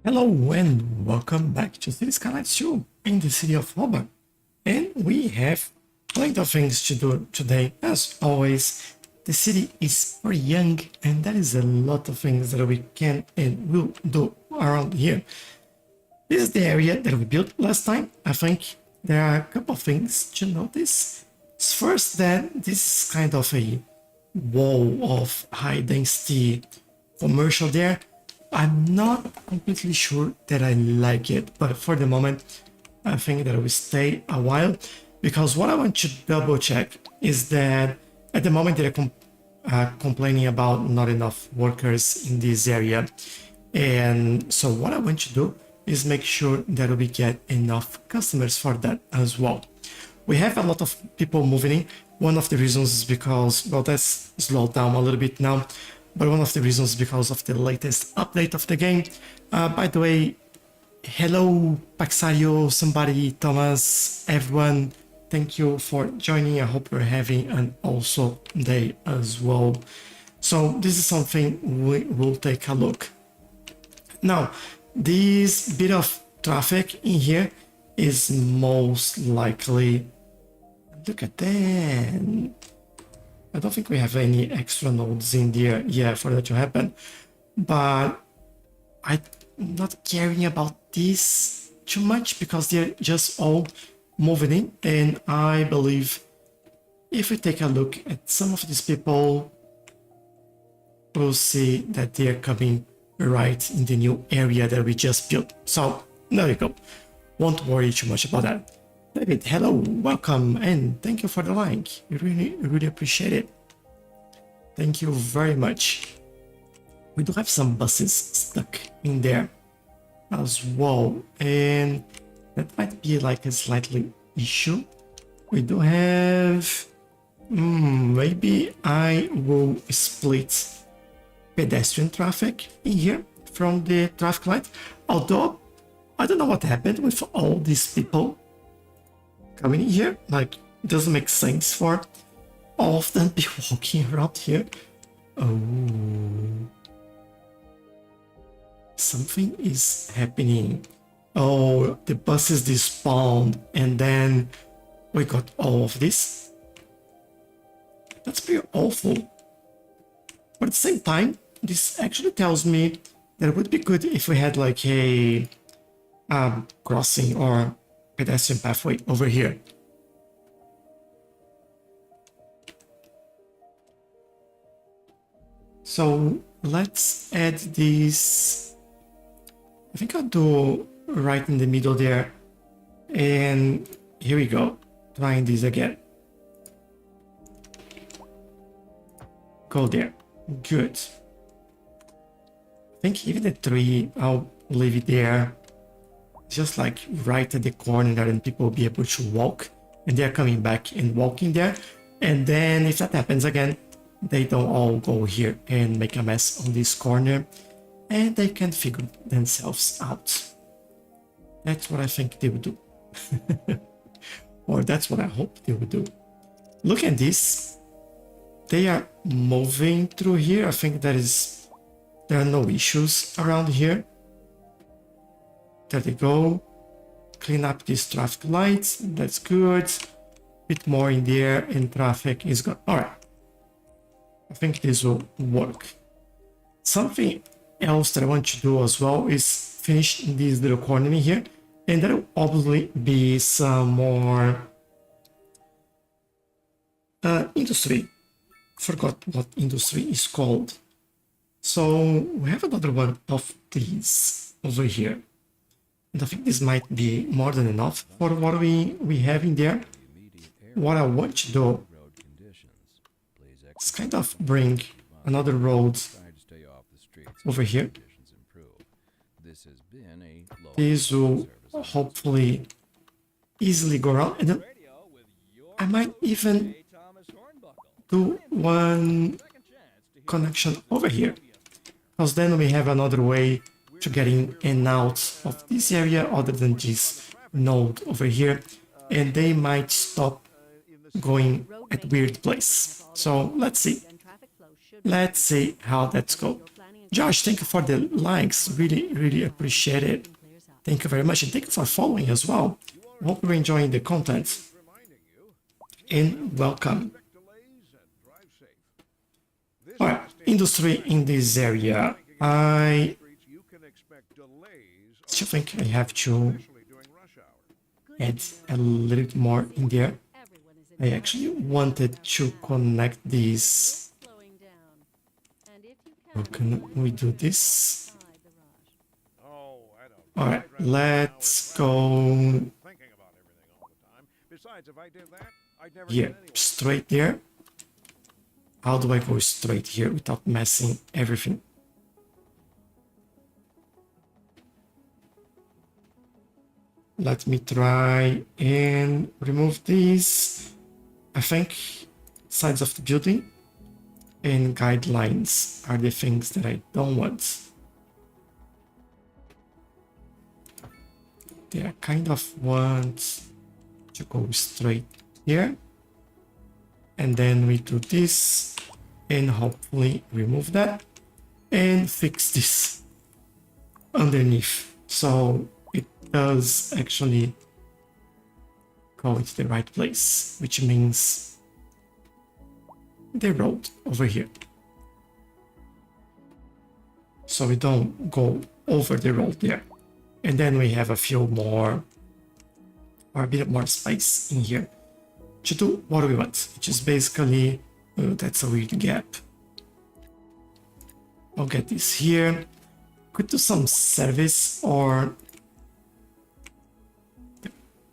Hello and welcome back to Cities Skylines 2 in the city of Auburn. And we have plenty of things to do today. As always, the city is very young and there is a lot of things that we can and will do around here. This is the area that we built last time. I think there are a couple of things to notice. First, that this is kind of a wall of high density commercial there. I'm not completely sure that I like it, but for the moment, I think that I will stay a while because what I want to double check is that at the moment they're complaining about not enough workers in this area. And so what I want to do is make sure that we get enough customers for that as well. We have a lot of people moving in. One of the reasons is because, well, that's slowed down a little bit now, but one of the reasons is because of the latest update of the game. By the way, hello, Paxario, somebody, Thomas, everyone. Thank you for joining. I hope you're having an awesome day as well. So this is something we will take a look. Now, this bit of traffic in here is most likely, look at that. I don't think we have any extra nodes in there yet for that to happen, but I'm not caring about this too much because they're just all moving in. And I believe if we take a look at some of these people, we'll see that they're coming right in the new area that we just built. So there you go. Won't worry too much about that. David, hello, welcome, and thank you for the like. We really appreciate it. Thank you very much. We do have some buses stuck in there as well, and that might be like a slightly issue. We do have... maybe I will split pedestrian traffic in here from the traffic light, although I don't know what happened with all these people coming in here. Like, it doesn't make sense for all of them be walking around here. Oh, something is happening. Oh, the buses despawned and then we got all of this. That's pretty awful. But at the same time, this actually tells me that it would be good if we had like a crossing or pedestrian pathway over here. So let's add this. I think I'll do right in the middle there. And here we go. Trying this again. Go there. Good. I think even the tree, I'll leave it there. Just like right at the corner there, and people will be able to walk. And they're coming back and walking there. And then if that happens again, they don't all go here and make a mess on this corner. And they can figure themselves out. That's what I think they would do. Or that's what I hope they would do. Look at this. They are moving through here. I think there are no issues around here. There they go. Clean up these traffic lights. That's good. Bit more in there and traffic is gone. Alright. I think this will work. Something else that I want to do as well is finish this little corner in here. And there will probably be some more industry. Forgot what industry is called. So we have another one of these over here. And I think this might be more than enough for what we have in there. What I want to do is kind of bring another road over here. This will hopefully easily go around. And then I might even do one connection over here, because then we have another way to get in and out of this area other than this node over here, and they might stop going at weird place. So let's see how that's go. Josh, thank you for the likes. Really, really appreciate it. Thank you very much. And thank you for following as well. Hope you're enjoying the content. And welcome. All right, industry in this area. I still think I have to add a little bit more in there. I actually wanted to connect these. How can we do this? All right, let's go here, straight there. How do I go straight here without messing everything? Let me try and remove these. I think sides of the building and guidelines are the things that I don't want. They are kind of want to go straight here. And then we do this and hopefully remove that and fix this underneath. So it does actually go into the right place, which means the road over here. So we don't go over the road there. And then we have a few more, or a bit more space in here to do what we want, which is basically, that's a weird gap. I'll get this here. Could do some service or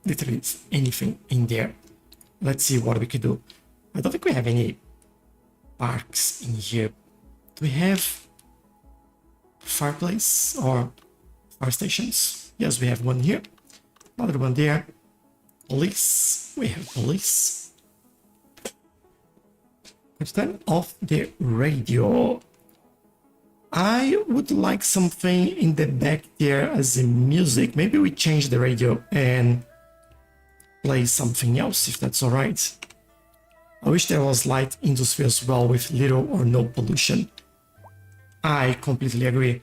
literally anything in there. Let's see what we could do. I don't think we have any parks in here. Do we have fireplace or fire stations? Yes, we have one here. Another one there. Police. We have police. Let's turn off the radio. I would like something in the back there as a music. Maybe we change the radio and play something else, if that's all right. I wish there was light industry as well with little or no pollution. I completely agree.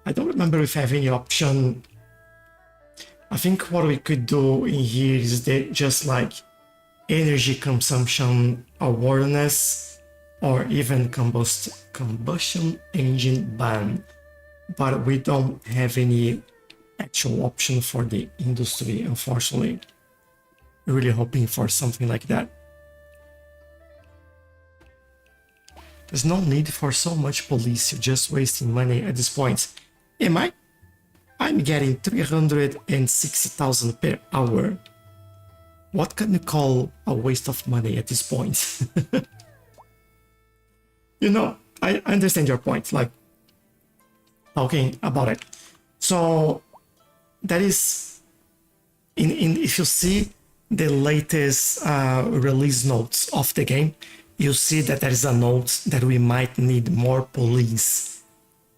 I don't remember if I have any option. I think what we could do in here is that just like energy consumption awareness or even combustion engine ban, but we don't have any actual option for the industry, unfortunately. Really hoping for something like that. There's no need for so much police, you're just wasting money at this point. Am I? I'm getting 360,000 per hour. What can you call a waste of money at this point? You know, I understand your point, like talking about it. So that is, if you see the latest release notes of the game, you see that there is a note that we might need more police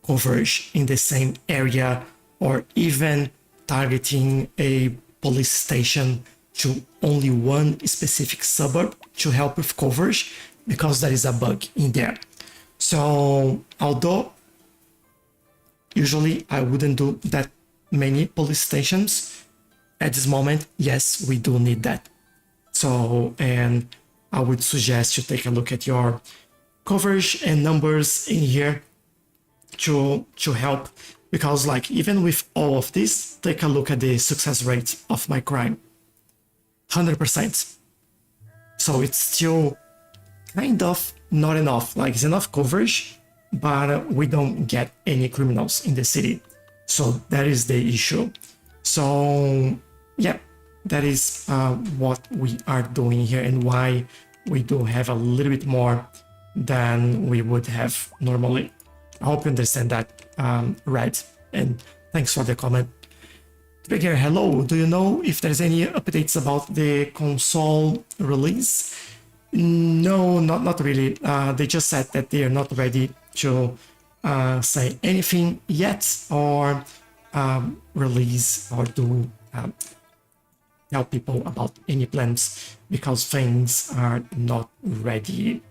coverage in the same area, or even targeting a police station to only one specific suburb to help with coverage, because there is a bug in there. So although usually I wouldn't do that many police stations, at this moment, yes, we do need that. So, and I would suggest you take a look at your coverage and numbers in here to help, because like even with all of this, take a look at the success rate of my crime. 100%. So it's still kind of not enough, like it's enough coverage, but we don't get any criminals in the city. So that is the issue. So yeah, that is what we are doing here and why we do have a little bit more than we would have normally. I hope you understand that, Red, and thanks for the comment. Trigger, hello, do you know if there's any updates about the console release? No, not really. They just said that they are not ready to say anything yet, or release or do tell people about any plans, because things are not ready.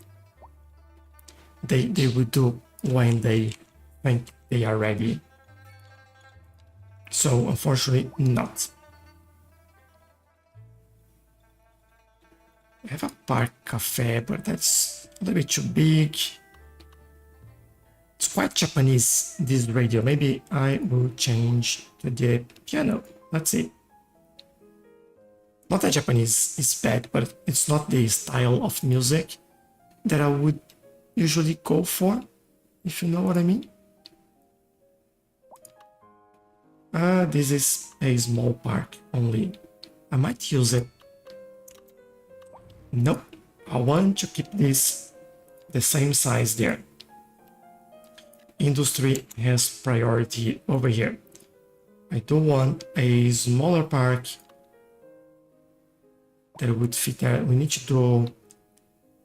They will do when they think they are ready. So unfortunately not. I have a park cafe, but that's a little bit too big. It's quite Japanese, this radio. Maybe I will change to the piano. Let's see. Not that Japanese is bad, but it's not the style of music that I would usually go for, if you know what I mean. This is a small park only. I might use it. Nope. I want to keep this the same size there. Industry has priority over here. I do want a smaller park that would fit there. We need to do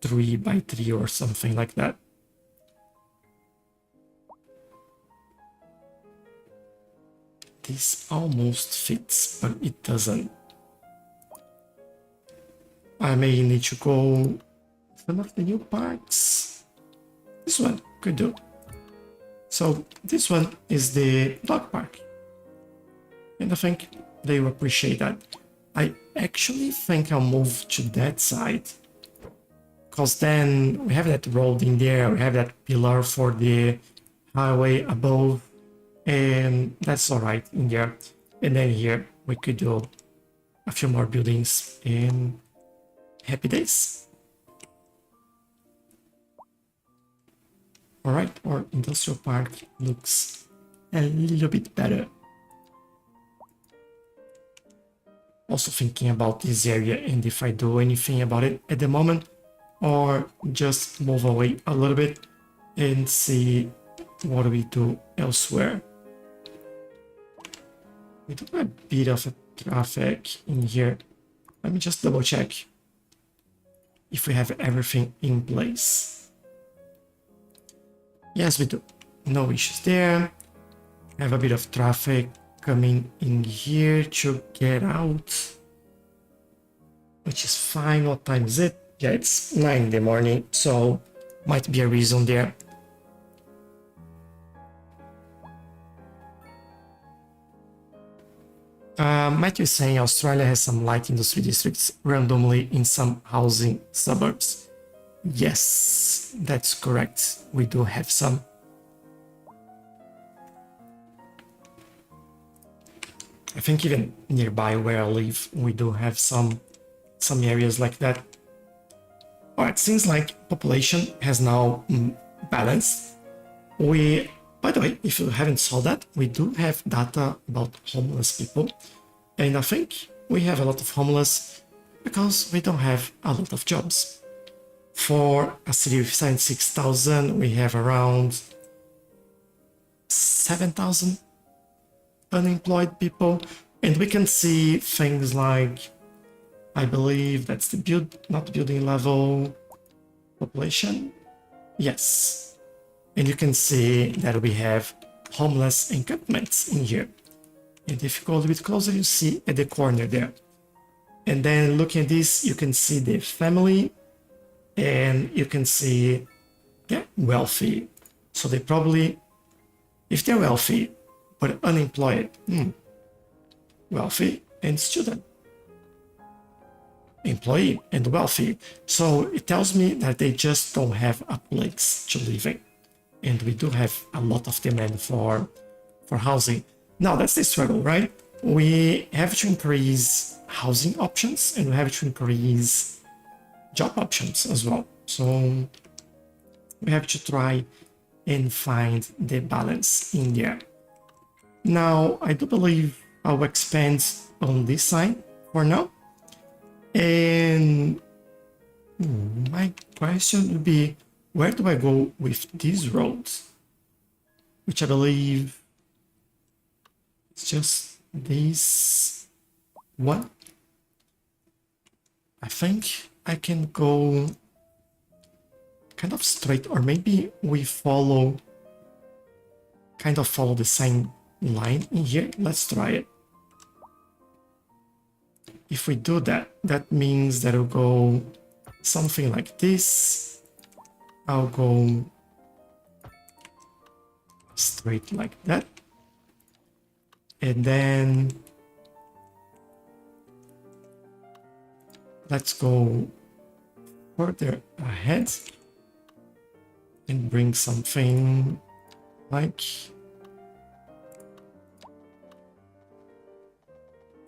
3 by 3 or something like that. This almost fits, but it doesn't. I may need to go some of the new parks. This one could do. So this one is the dog park. And I think they will appreciate that. I actually think I'll move to that side. Because then we have that road in there, we have that pillar for the highway above, and that's alright in there. And then here we could do a few more buildings and happy days. Alright, our industrial park looks a little bit better. Also thinking about this area and if I do anything about it at the moment, or just move away a little bit and see what we do elsewhere. We do have a bit of a traffic in here. Let me just double check if we have everything in place. Yes, we do. No issues there. Have a bit of traffic coming in here to get out, which is fine. What time is it? Yeah, it's 9 in the morning, so might be a reason there. Matthew is saying Australia has some light industry districts randomly in some housing suburbs. Yes, that's correct. We do have some. I think even nearby where I live, we do have some areas like that. Alright, seems like population has now balanced. By the way, if you haven't saw that, we do have data about homeless people. And I think we have a lot of homeless because we don't have a lot of jobs. For a city of 76,000, we have around 7,000 unemployed people. And we can see things like, I believe that's the not building level population. Yes. And you can see that we have homeless encampments in here. And if you go a little bit closer, you see at the corner there. And then looking at this, you can see the family and you can see, yeah, wealthy. So they probably, if they're wealthy, but unemployed, wealthy and student, employee and wealthy. So it tells me that they just don't have a place to live in. And we do have a lot of demand for housing. Now that's the struggle, right? We have to increase housing options and we have to increase job options as well. So we have to try and find the balance in there. Now, I do believe I'll expand on this side for now. And my question would be, where do I go with these roads? Which I believe it's just this one. I think I can go kind of straight, or maybe we kind of follow the same line in here. Let's try it. If we do that, that means that it'll go something like this. I'll go straight like that. And then let's go further ahead and bring something like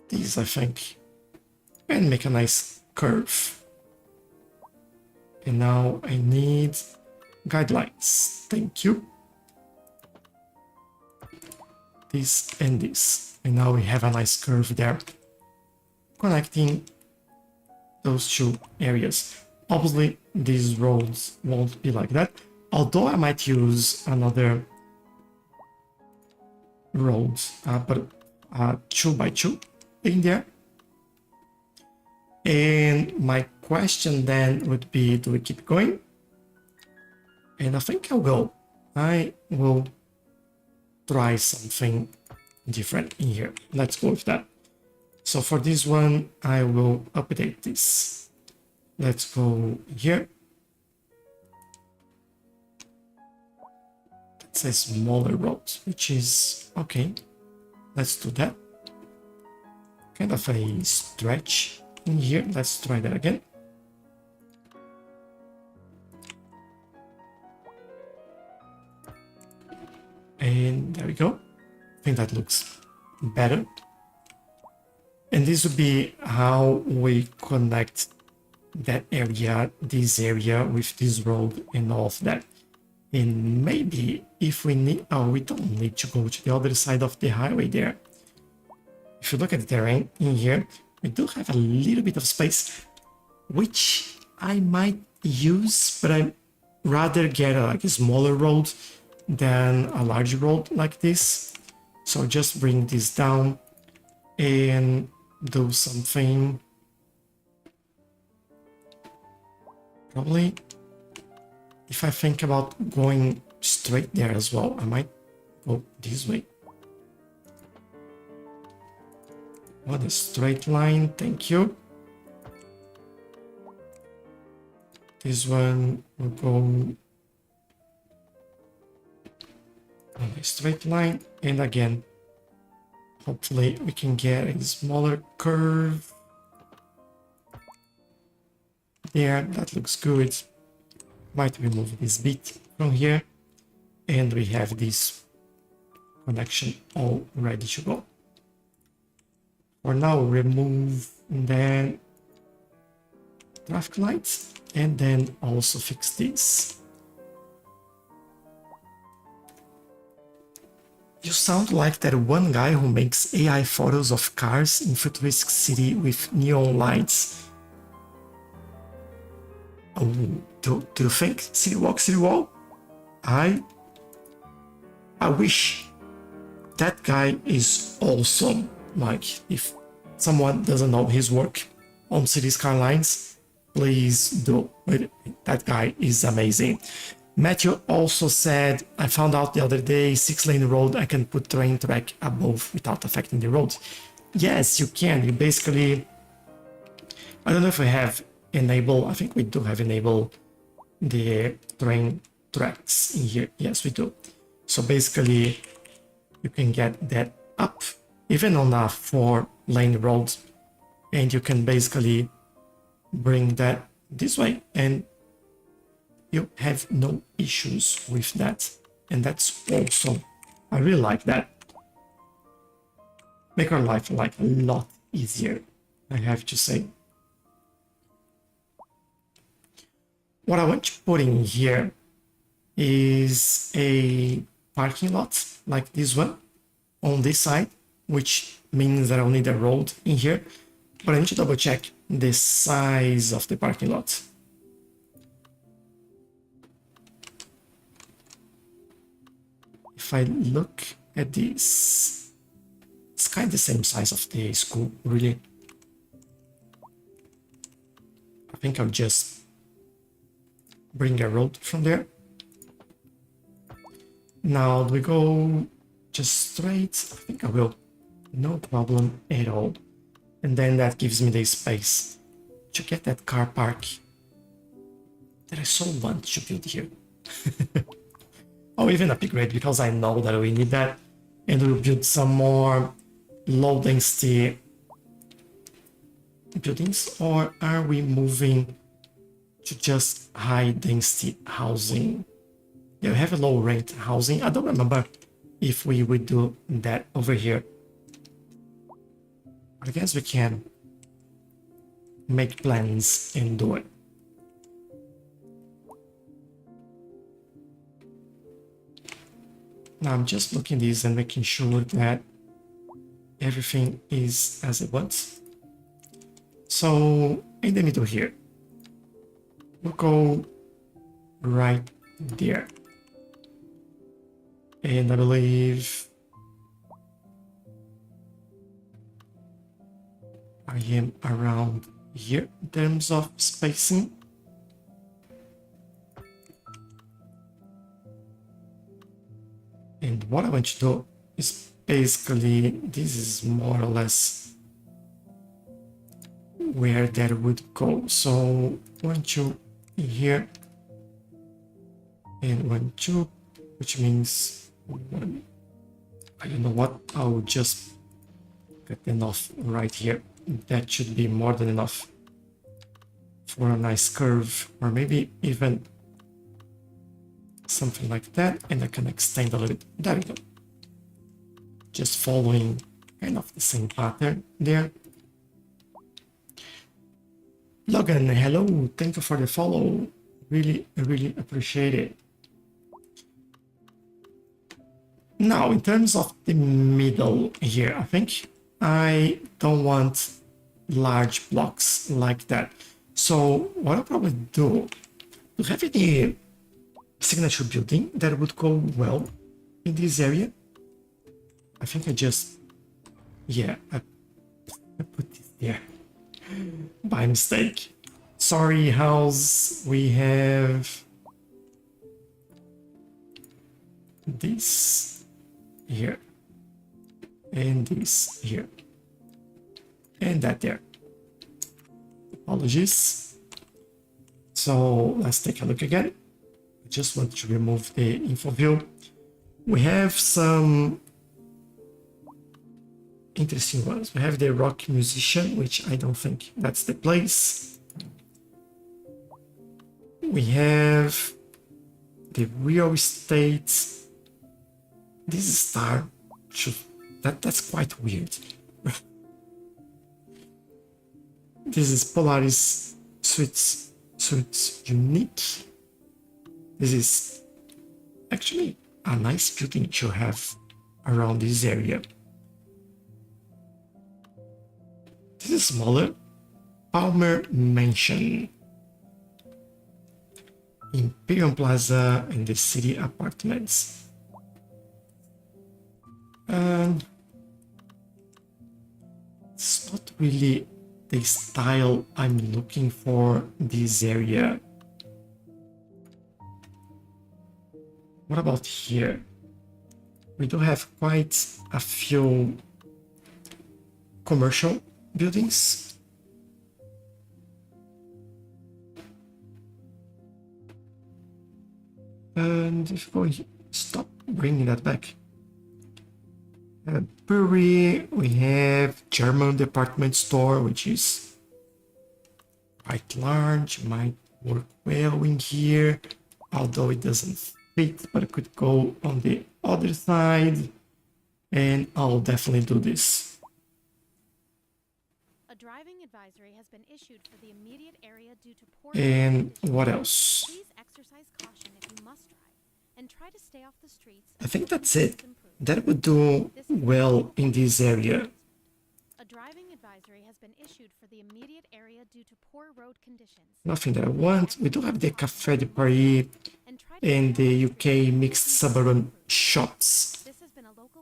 this, I think, and make a nice curve. And now I need guidelines. Thank you. This and this. And now we have a nice curve there, connecting those two areas. Obviously, these roads won't be like that, although I might use another road, but 2x2 in there. And my question then would be, do we keep going? And I think I'll go. I will try something different in here. Let's go with that. So for this one, I will update this. Let's go here. It's a smaller road, which is okay. Let's do that. Kind of a stretch in here. Let's try that again. And there we go. I think that looks better. And this would be how we connect that area, this area with this road and all of that. And maybe if we need, oh, we don't need to go to the other side of the highway there. If you look at the terrain in here, we do have a little bit of space, which I might use, but I'd rather get like a smaller road than a large road like this. So just bring this down and do something. Probably, if I think about going straight there as well, I might go this way. What a straight line, thank you. This one will go on a straight line, and again, hopefully we can get a smaller curve. There, that looks good. Might remove this bit from here, and we have this connection all ready to go. For now, remove then traffic lights, and then also fix this. You sound like that one guy who makes AI photos of cars in futuristic city with neon lights. Oh, do you think City Wall? I wish. That guy is awesome. Like, if someone doesn't know his work on Cities Skylines, please do. That guy is amazing. Matthew also said, I found out the other day, 6-lane road, I can put train track above without affecting the road. Yes, you can. You basically, I don't know if we have enable, I think we do have enable the train tracks in here. Yes, we do. So basically, you can get that up, even on a 4-lane road, and you can basically bring that this way, and you have no issues with that. And that's awesome. I really like that. Make our life like a lot easier, I have to say. What I want to put in here is a parking lot like this one on this side, which means that I'll need a road in here, but I need to double check the size of the parking lot. If I look at this, it's kind of the same size of the school, really. I think I'll just bring a road from there. Now we go just straight. I think I will. No problem at all. And then that gives me the space to get that car park that I so want to build here. or even upgrade, because I know that we need that. And we'll build some more low density buildings, or are we moving to just high density housing? Yeah, we have a low rent housing. I don't remember if we would do that over here. I guess we can make plans and do it. Now I'm just looking at this and making sure that everything is as it was. So in the middle here, we'll go right there. And I believe I am around here in terms of spacing. And what I want to do is basically, this is more or less where that would go. So 1, 2 here, and 1, 2, which means 1. I don't know what, I'll just get enough right here. That should be more than enough for a nice curve, or maybe even something like that, and I can extend a little bit. There we go. Just following kind of the same pattern there. Logan, hello, thank you for the follow. Really appreciate it. Now, in terms of the middle here, I think I don't want large blocks like that. So what I'll probably do, to have the signature building that would go well in this area, I think I just, yeah, I put this there by mistake. Sorry, house. We have this here, and this here, and that there. Apologies. So let's take a look again. I just want to remove the info view. We have some interesting ones. We have the rock musician, which I don't think that's the place. We have the real estate. This star, that's quite weird. This is Polaris Suites unique. This is actually a nice building to have around this area. This is smaller. Palmer Mansion, Imperium Plaza, and the City Apartments. It's not really the style I'm looking for this area. What about here? We do have quite a few commercial buildings. And if we stop bringing that back. Brewery, we have German department store, which is quite large, might work well in here, although it doesn't fit, but it could go on the other side, and I'll definitely do this. A driving advisory has been issued for the immediate area due to poor. And what else? Please exercise caution if you must drive, and try to stay off the streets. I think that's it. That would do well in this area. A driving advisory has been issued for the immediate area due to poor road conditions. Nothing that I want. We do have the Café de Paris and the UK mixed suburban shops. This has been a local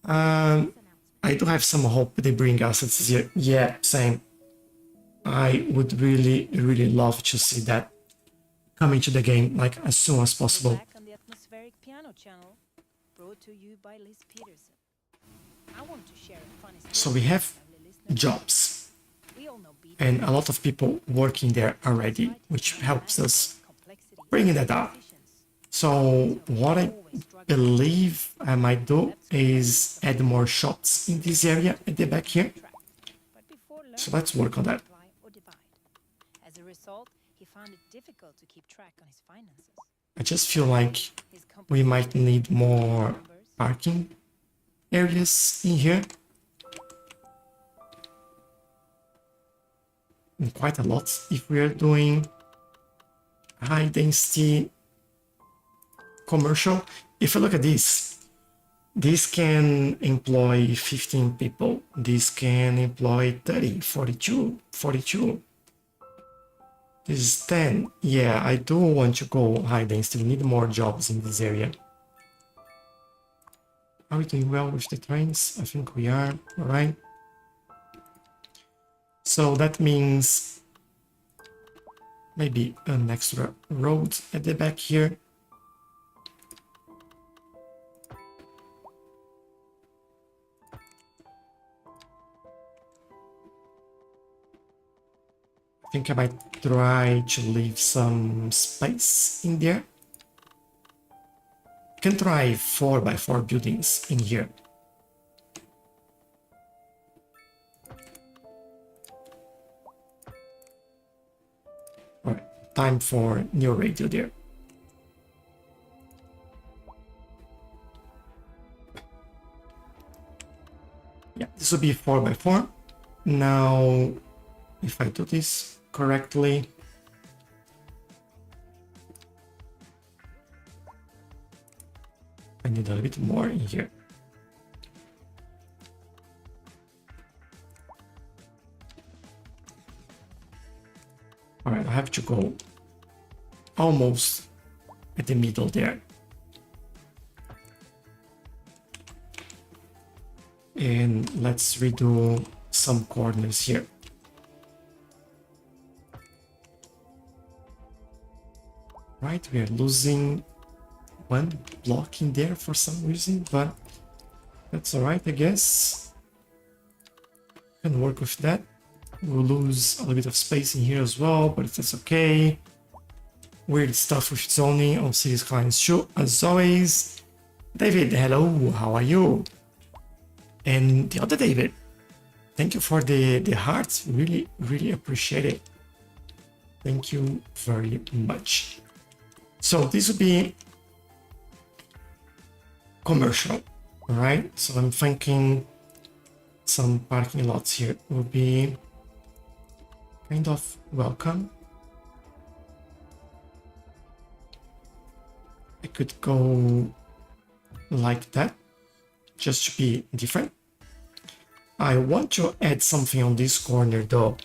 I do have some hope they bring assets here. Yeah, same. I would really love to see that coming to the game like as soon as possible. Back on the atmospheric piano channel, brought to you by Liz Peterson. I want to share a funny story. So we have jobs We all know beat and a lot of people working there already, which helps us bring that up. So what I believe I might do is add more shops in this area at the back here. So let's work on that. As a result, he found it difficult to keep track on his finances. I just feel like we might need more parking areas in here. And quite a lot if we are doing high density commercial. If you look at this can employ 15 people. This can employ 30, 42. This is 10. Yeah, I do want to go high density. We need more jobs in this area. Are we doing well with the trains? I think we are. All right. So that means maybe an extra road at the back here. I think I might try to leave some space in there. You can try 4x4 buildings in here. Alright, time for new radio there. Yeah, this will be 4x4. Now, if I do this correctly, I need a little bit more in here. All right, I have to go almost at the middle there. And let's redo some corners here. Right, we are losing one block in there for some reason, but that's all right, I guess. Can work with that. We'll lose a little bit of space in here as well, but that's okay. Weird stuff with zoning on Cities Skylines 2, as always. David, hello, how are you? And the other David, thank you for the hearts. Really appreciate it. Thank you very much. So this would be commercial, right? So I'm thinking some parking lots here will be kind of welcome. I could go like that, just to be different. I want to add something on this corner though,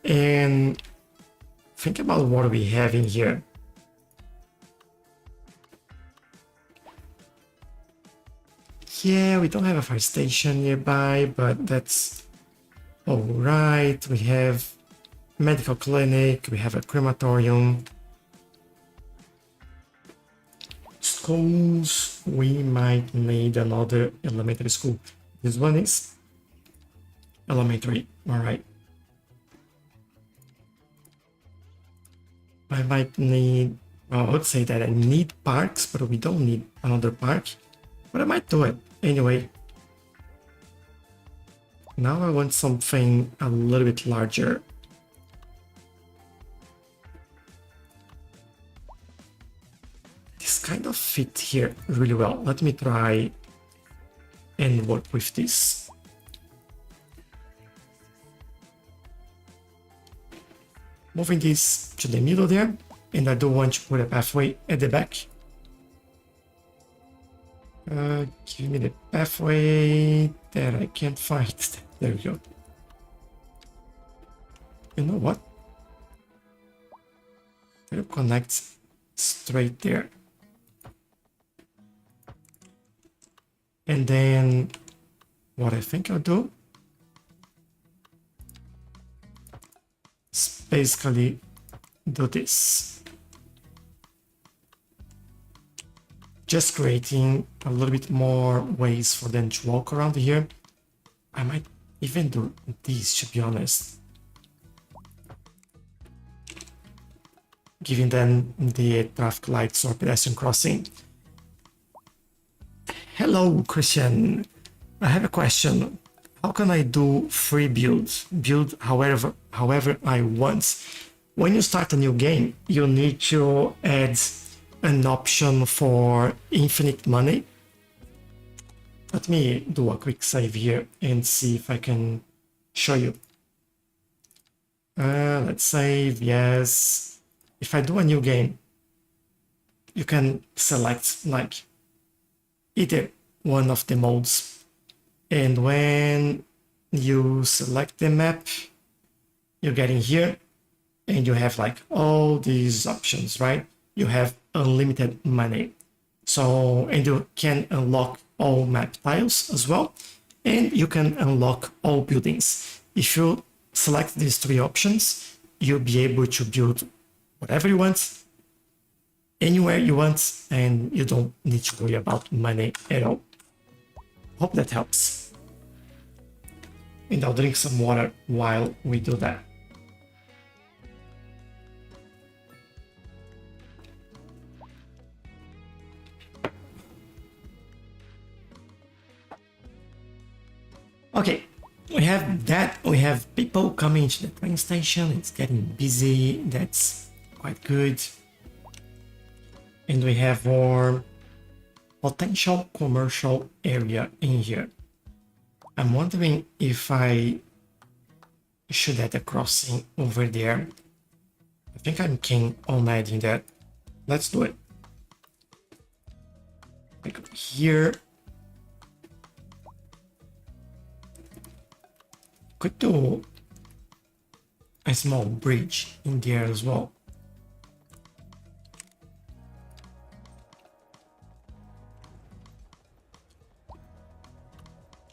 and think about what we have in here. Yeah, we don't have a fire station nearby, but that's all right. We have medical clinic, we have a crematorium. Schools, we might need another elementary school. This one is elementary, all right. I might need, well, I would say that I need parks, but we don't need another park. But I might do it anyway. Now I want something a little bit larger. This kind of fit here really well. Let me try and work with this. Moving this to the middle there, and I do want to put a pathway at the back. Give me the pathway that I can't find. There we go. You know what? It'll connect straight there. And then what I think I'll do is basically do this. Just creating a little bit more ways for them to walk around here. I might even do this, to be honest. giving them the traffic lights or pedestrian crossing. Hello, Christian. I have a question. How can I do free build however I want? When you start a new game, you need to add an option for infinite money. Let me do a quick save here and see if I can show you. Let's save, yes. If I do a new game, you can select like either one of the modes. And when you select the map, you get in here and you have like all these options, right? You have unlimited money. So, and you can unlock all map tiles as well. And you can unlock all buildings. If you select these three options, you'll be able to build whatever you want, anywhere you want, and you don't need to worry about money at all. Hope that helps. And I'll drink some water while we do that. Okay, we have that. We have people coming to the train station. It's getting busy. That's quite good. And we have our potential commercial area in here. I'm wondering if I should add a crossing over there. I think I'm keen on adding that. Let's do it. Like here. Could do a small bridge in there as well.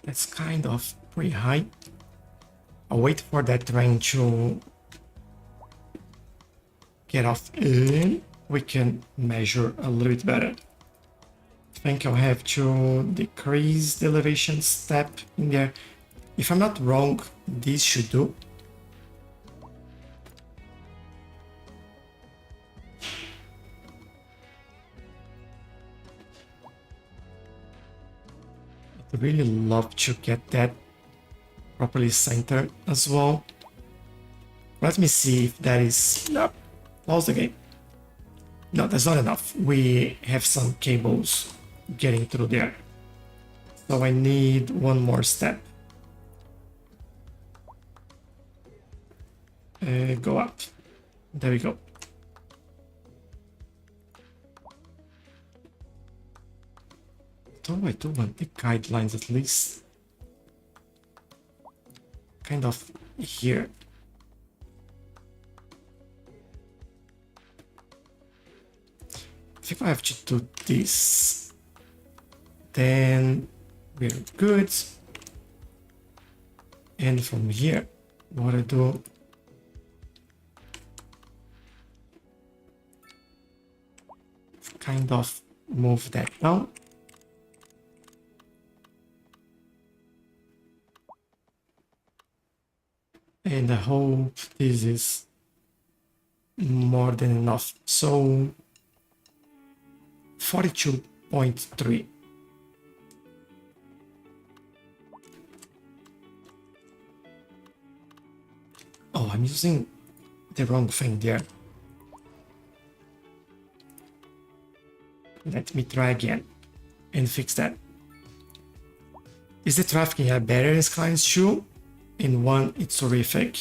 That's kind of pretty high. I'll wait for that train to get off and we can measure a little bit better. I think I'll have to decrease the elevation step in there. If I'm not wrong, this should do. I'd really love to get that properly centered as well. Let me see if that is... No, pause the game. No, that's not enough. We have some cables getting through there. So I need one more step. Go up. There we go. I do want the guidelines at least. Kind of here. I think I have to do this. Then we're good. And from here, what I do... kind of move that down. And I hope this is more than enough. So 42.3. Oh, I'm using the wrong thing there. Let me try again and fix that. Is the traffic here better in Skylines 2? In 1, it's horrific.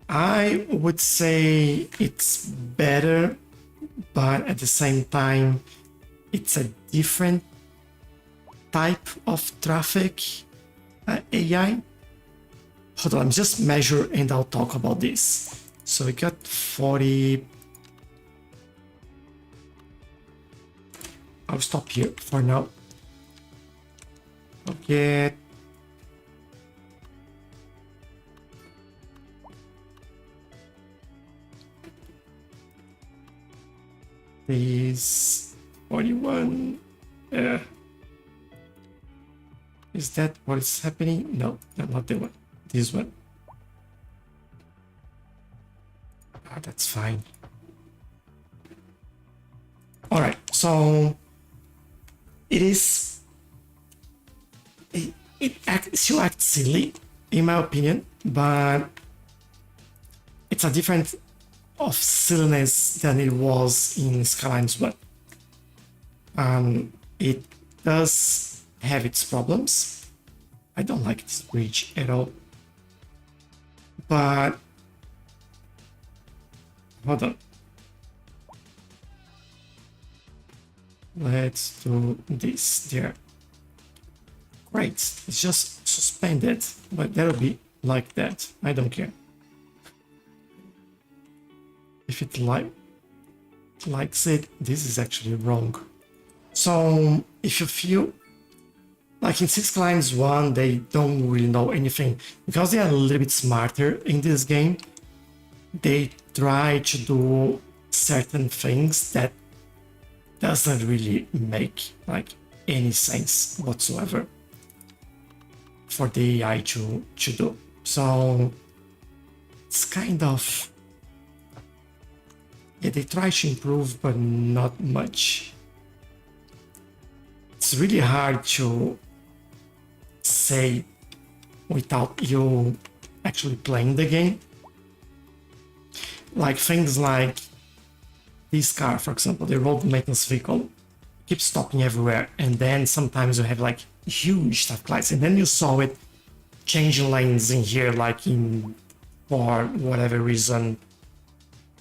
I would say it's better, but at the same time, it's a different type of traffic AI. Hold on, just measure and I'll talk about this. So we got 40. I'll stop here for now. Okay. This 41. Is that what is happening? No, not the one. This one. Ah, that's fine. So it is, it still acts silly, in my opinion, but it's a different of silliness than it was in Skylines 1. It does have its problems. I don't like this bridge at all. But hold on. Let's do this there. Great. It's just suspended, but that'll be like that. I don't care. If it likes it, this is actually wrong. So if you feel like in Cities Skylines 1, they don't really know anything because they are a little bit smarter in this game. They try to do certain things that doesn't really make like any sense whatsoever for the AI to do. So it's kind of, yeah, they try to improve, but not much. It's really hard to say without you actually playing the game. Like things like this car, for example, the road maintenance vehicle keeps stopping everywhere, and then sometimes you have like huge traffic lights, and then you saw it changing lanes in here, like in, for whatever reason.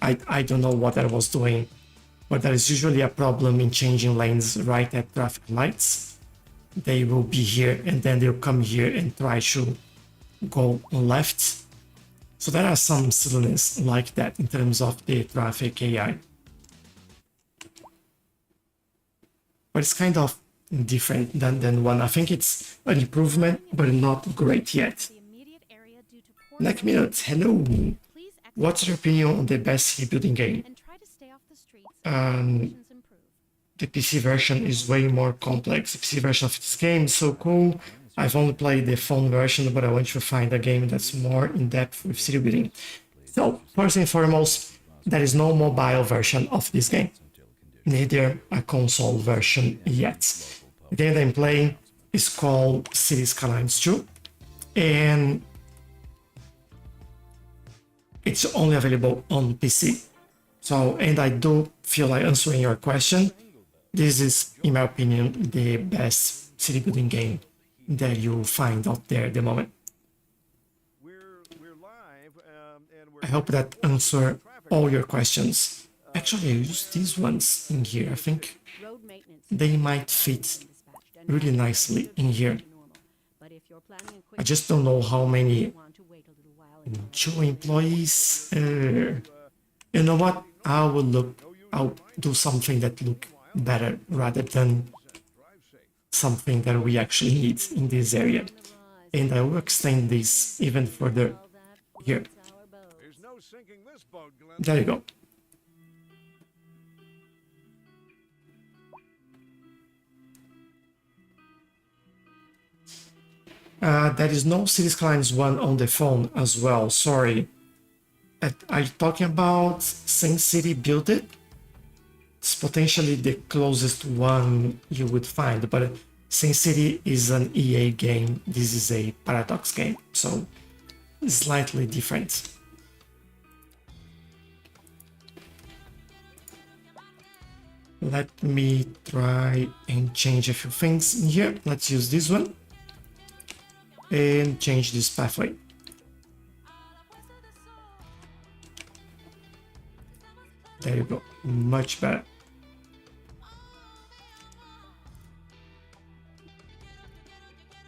I don't know what I was doing, but there is usually a problem in changing lanes right at traffic lights. They will be here and then they'll come here and try to go left. So there are some silliness like that in terms of the traffic AI. But it's kind of different than one. I think it's an improvement, but not great yet. The immediate area due to poor Next minute, hello. Please exit What's your opinion on the best city building game? and try to stay off the streets until conditions improve. The PC version is way more complex. The PC version of this game is so cool. I've only played the phone version, but I want to find a game that's more in depth with city building. So, first and foremost, there is no mobile version of this game, neither a console version yet. The game that I'm playing is called Cities Skylines 2, and it's only available on PC. So, and I do feel like answering your question, this is, in my opinion, the best city building game that you find out there at the moment. I hope that answer all your questions. Actually, I use these ones in here. I think Road maintenance they might fit really nicely in here. but if you're planning a quick I just don't know how many want to wait a little while. 2 employees. You know what? I'll do something that look better rather than something that we actually need in this area. And I will extend this even further here. There you go. There is no Cities Skylines 1 on the phone as well, sorry. Are you talking about Sin City Build It? It's potentially the closest one you would find, but Sin City is an EA game. This is a Paradox game, so it's slightly different. Let me try and change a few things in here. Let's use this one and change this pathway. There you go, much better.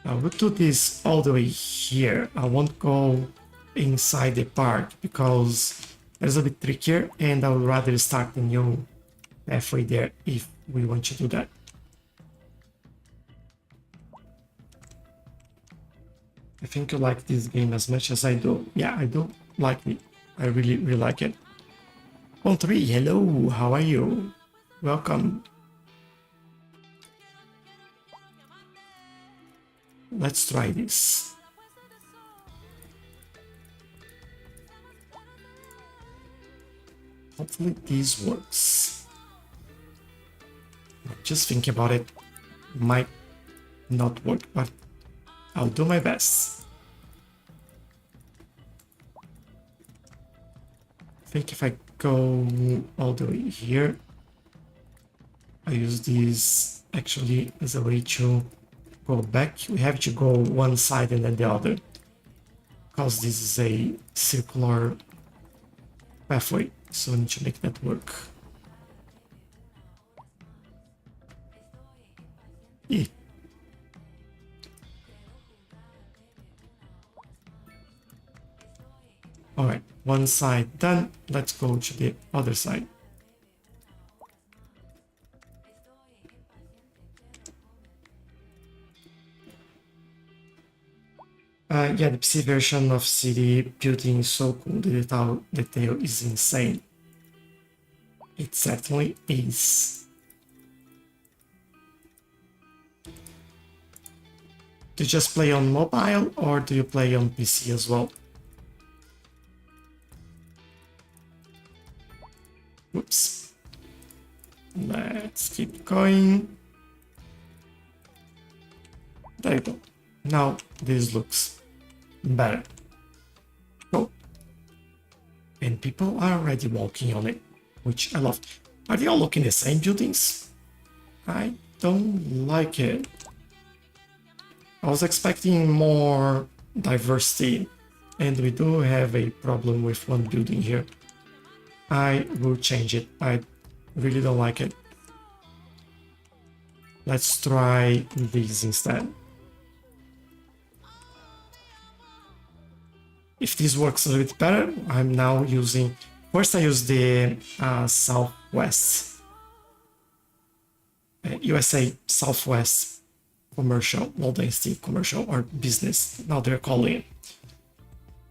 Now we'll do this all the way here. I won't go inside the park because it's a bit trickier, and I would rather start a new pathway there if we want to do that. I think you like this game as much as I do. Yeah, I do like it. I really like it. On 3, hello, how are you? Welcome. Let's try this. Hopefully this works. Just think about it. Might not work, but I'll do my best. I think if I go all the way here, I use this actually as a way to go back. We have to go one side and then the other, because this is a circular pathway, so I need to make that work. Yeah. Alright, one side done. Let's go to the other side. Yeah, the PC version of City building is so cool. The detail is insane. It certainly is. Do you just play on mobile or do you play on PC as well? Whoops. Let's keep going. There you go. Now this looks better. Cool. And people are already walking on it, which I love. Are they all looking the same buildings? I don't like it. I was expecting more diversity, and we do have a problem with one building here. I will change it. I really don't like it. Let's try these instead. If this works a little bit better, I'm now using... First I use the Southwest, USA Southwest commercial, low density commercial or business, now they're calling it.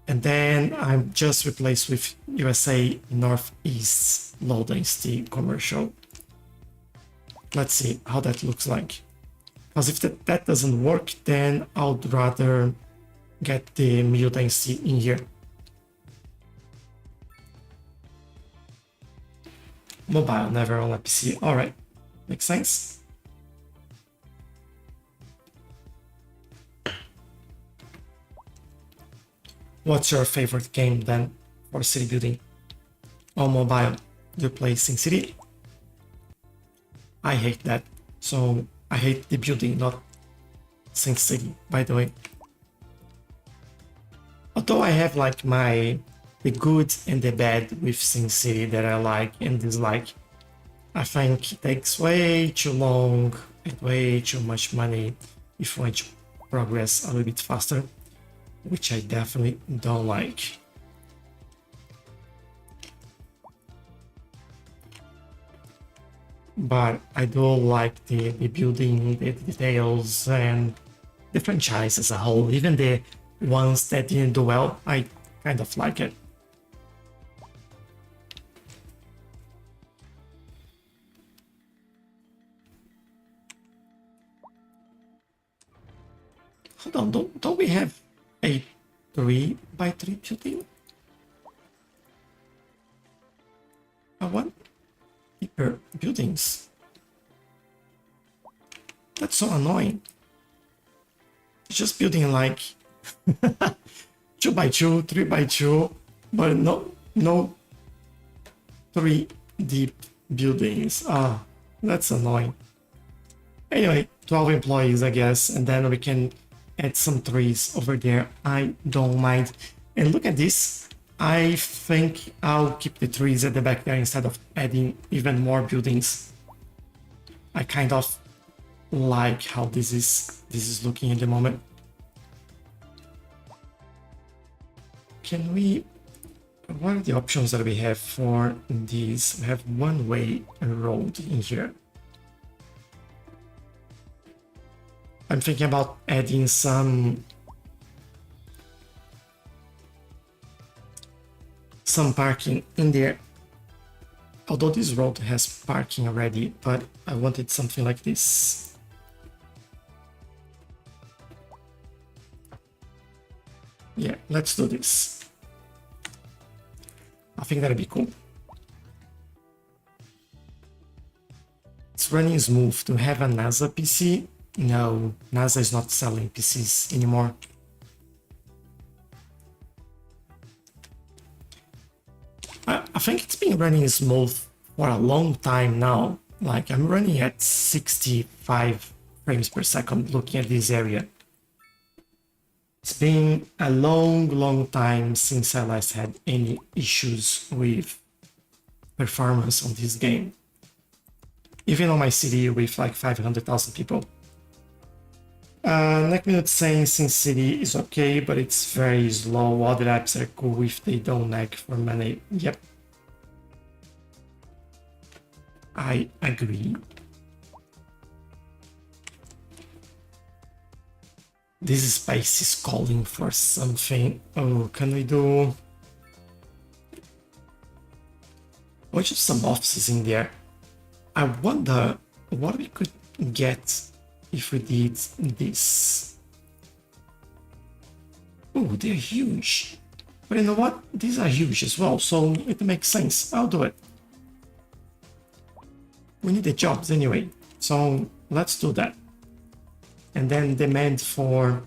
And then I'm just replaced with USA Northeast low density commercial. Let's see how that looks like. Because if that doesn't work, then I'd rather get the middle density in here. Mobile, never on a PC. Alright, makes sense. What's your favorite game then for city building? On mobile, do you play SimCity? I hate that. So I hate the building, not SimCity, by the way. Although I have like the good and the bad with SimCity that I like and dislike. I think it takes way too long and way too much money if you want to progress a little bit faster, which I definitely don't like. But I do like the building, the details, and the franchise as a whole. Even the ones that didn't do well, I kind of like it. Hold on, don't we have a 3x3 building? I want bigger buildings. That's so annoying. It's just building like 2x2, 3x2, but no 3 deep buildings. Ah, that's annoying. Anyway, 12 employees, I guess, and then we can add some trees over there. I don't mind. And look at this. I think I'll keep the trees at the back there instead of adding even more buildings. I kind of like how this is looking at the moment. Can we... What are the options that we have for these? We have one-way road in here. I'm thinking about adding some parking in there. Although this road has parking already, but I wanted something like this. Yeah, let's do this. I think that'd be cool. it's running smooth. To have a NASA PC? No, NASA is not selling PCs anymore. I think it's been running smooth for a long time now. Like I'm running at 65 frames per second looking at this area. It's been a long time since I last had any issues with performance on this game. Even on my city with like 500,000 people. Neckminute saying Sin City is okay, but it's very slow. Other apps are cool if they don't lag for money. Yep. I agree. This space is calling for something. Oh, can we do... Or just some offices in there? I wonder what we could get if we did this. Oh, they're huge. But you know what? These are huge as well, so it makes sense. I'll do it. We need the jobs anyway, so let's do that. And then demand for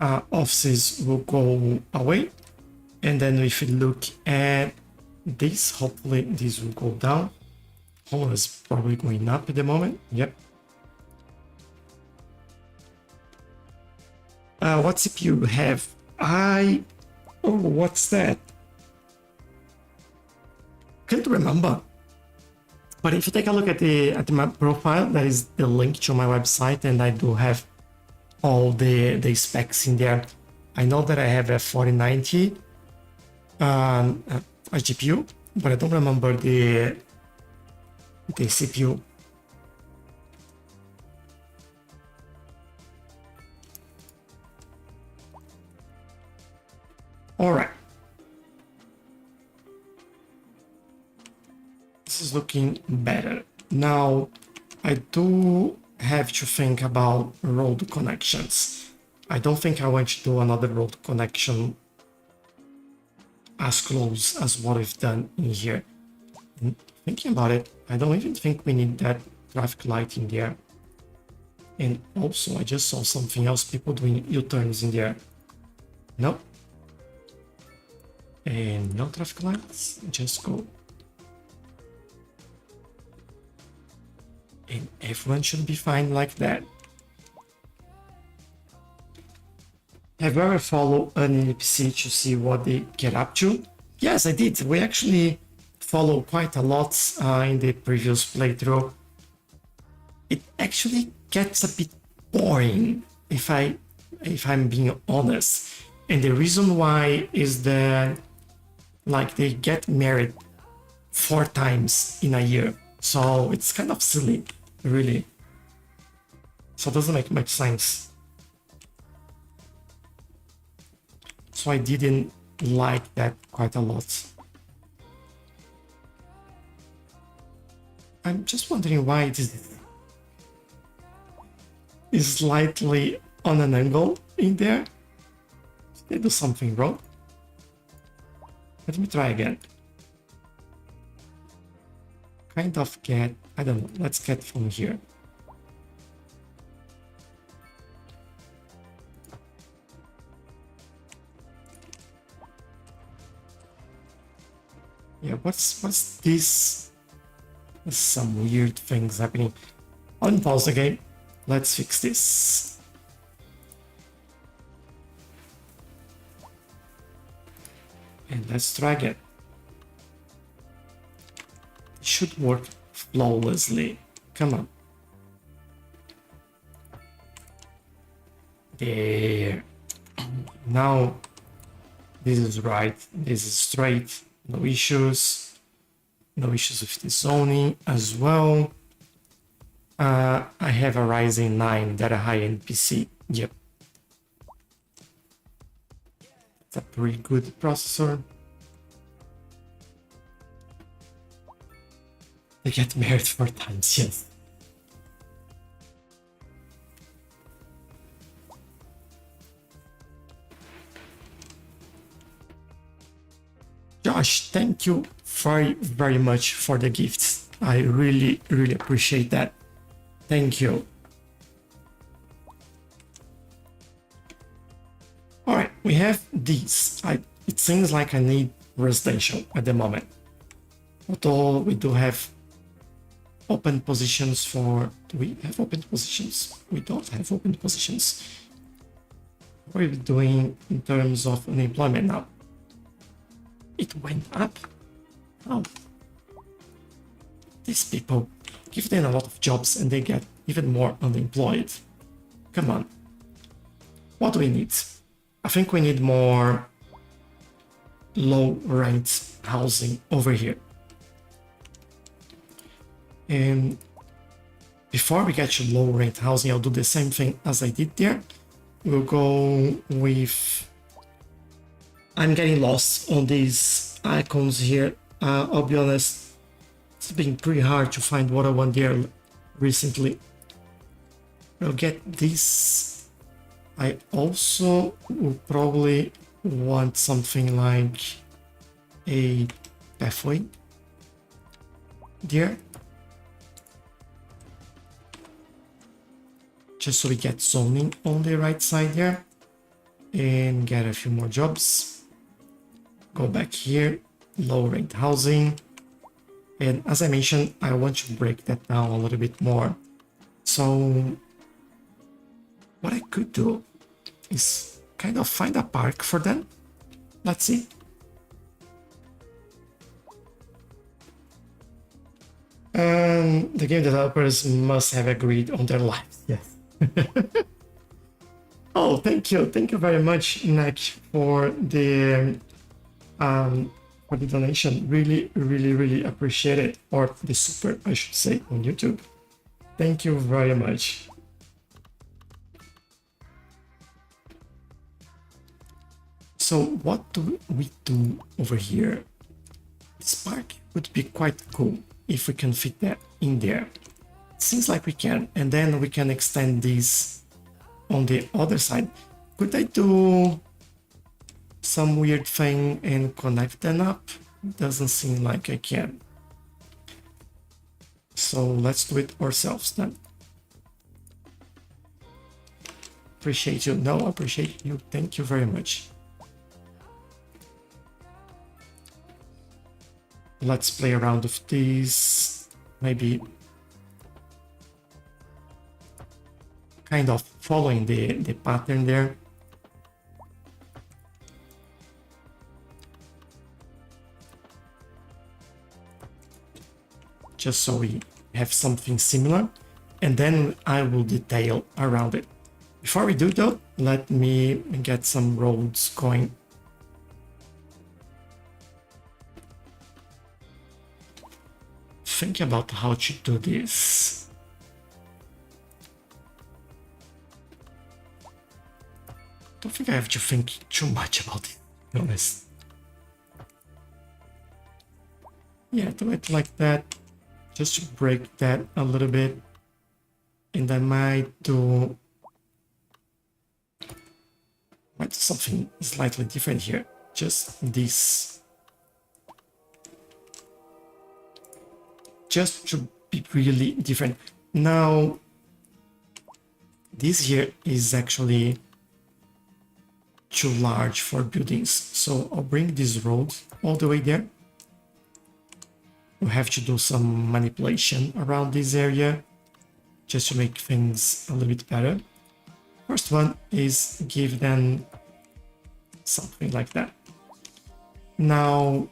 offices will go away. And then if we look at this, hopefully this will go down. Home is probably going up at the moment. Yep. What CPU have? Oh, what's that? Can't remember. But if you take a look at my profile, that is the link to my website, and I do have all the specs in there. I know that I have a 4090 a GPU, but I don't remember the CPU. All right. This is looking better. Now, I do have to think about road connections. I don't think I want to do another road connection as close as what we've done in here. And thinking about it, I don't even think we need that traffic light in there. And also, I just saw something else, people doing U-turns in there. Nope. And no traffic lights, just go. And everyone should be fine like that. Have you ever followed an NPC to see what they get up to? Yes, I did. We actually follow quite a lot in the previous playthrough. It actually gets a bit boring, if I'm being honest. And the reason why is that, like, they get married 4 times in a year. So it's kind of silly, really. So it doesn't make much sense. So I didn't like that quite a lot. I'm just wondering why it is slightly on an angle in there. Did they do something wrong? Let me try again. Kind of get, I don't know, let's get from here. Yeah, what's this? There's some weird things happening. Unpause the game. Let's fix this. And let's try again. It should work flawlessly. Come on. There. Now this is right. This is straight. No issues. No issues with the zoning as well. I have a Ryzen 9, that a high-end PC. Yep. It's a pretty good processor. They get married 4 times, yes. Josh, thank you very much for the gifts. I really, really appreciate that. Thank you. All right, we have these. It seems like I need residential at the moment. Although we do have open positions for... Do we have open positions? We don't have open positions. What are we doing in terms of unemployment now? It went up. Oh. These people, give them a lot of jobs and they get even more unemployed. Come on. What do we need? I think we need more low rent housing over here. And before we get to low rent housing, I'll do the same thing as I did there. We'll go with... I'm getting lost on these icons here. I'll be honest, it's been pretty hard to find what I want there recently. We'll get this. I also will probably want something like a pathway there. Just so we get zoning on the right side there. And get a few more jobs. Go back here, low rent housing. And as I mentioned, I want to break that down a little bit more. So what I could do is kind of find a park for them. Let's see. The game developers must have agreed on their lives. Yes. Oh, thank you very much, Nick, for the donation. Really appreciate it, or the super, I should say, on YouTube. Thank you very much. So what do we do over here? This park would be quite cool if we can fit that in there. Seems like we can, and then we can extend these on the other side. Could I do some weird thing and connect them up? Doesn't seem like I can. So let's do it ourselves then. Appreciate you. No, appreciate you. Thank you very much. Let's play around with these. Maybe kind of following the pattern there. Just so we have something similar, and then I will detail around it. Before we do though, let me get some roads going. Think about how to do this. Don't think I have to think too much about it, to be honest. Yeah, do it like that, just to break that a little bit. And I might do something slightly different here. Just this. Just to be really different. Now, this here is actually too large for buildings, so I'll bring this road all the way there. We'll have to do some manipulation around this area just to make things a little bit better. First one is give them something like that. Now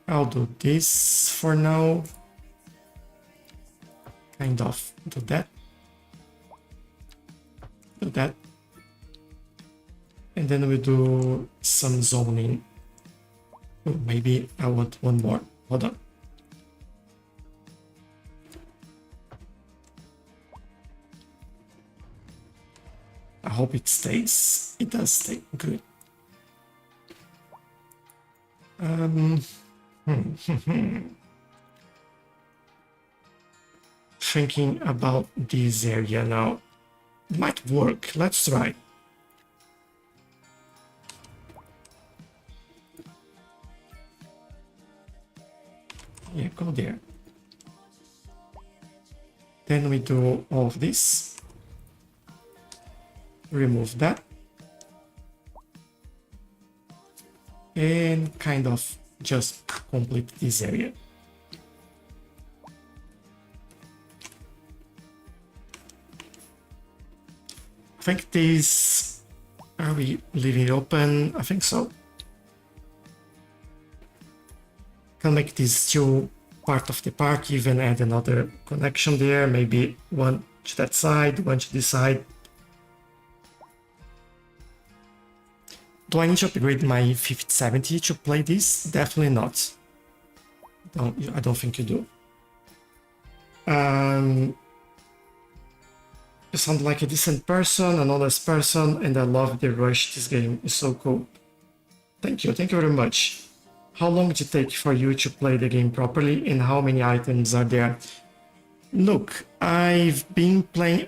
I'll do this for now. Kind of do that. Do that. And then we do some zoning. Oh, maybe I want one more. Hold on. I hope it stays. It does stay. Good. Thinking about this area now. It might work. Let's try. Yeah, go there. Then we do all of this. Remove that. And kind of just complete this area. I think these, are we leaving it open? I think so. Can make this still part of the park, even add another connection there, maybe one to that side, one to this side. Do I need to upgrade my 5070 to play this? Definitely not. I don't think you do. You sound like a decent person, an honest person, and I love the rush. This game is so cool. Thank you very much. How long did it take for you to play the game properly, and how many items are there? Look, I've been playing...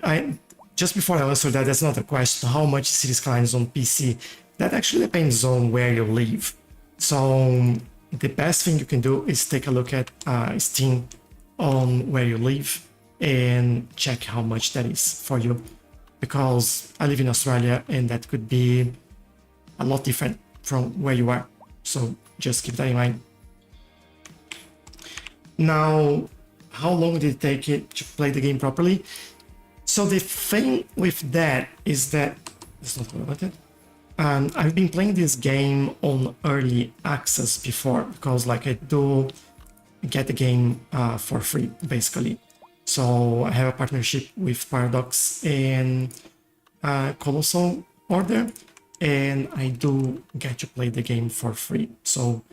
Just before I answer that, that's not a question. How much Cities Skylines on PC? That actually depends on where you live. So the best thing you can do is take a look at Steam on where you live and check how much that is for you. Because I live in Australia and that could be a lot different from where you are. So just keep that in mind. Now, how long did it take it to play the game properly? So the thing with that is that... It's not what I wanted. I've been playing this game on early access before, because like I do get the game for free, basically. So I have a partnership with Paradox and Colossal Order, and I do get to play the game for free. So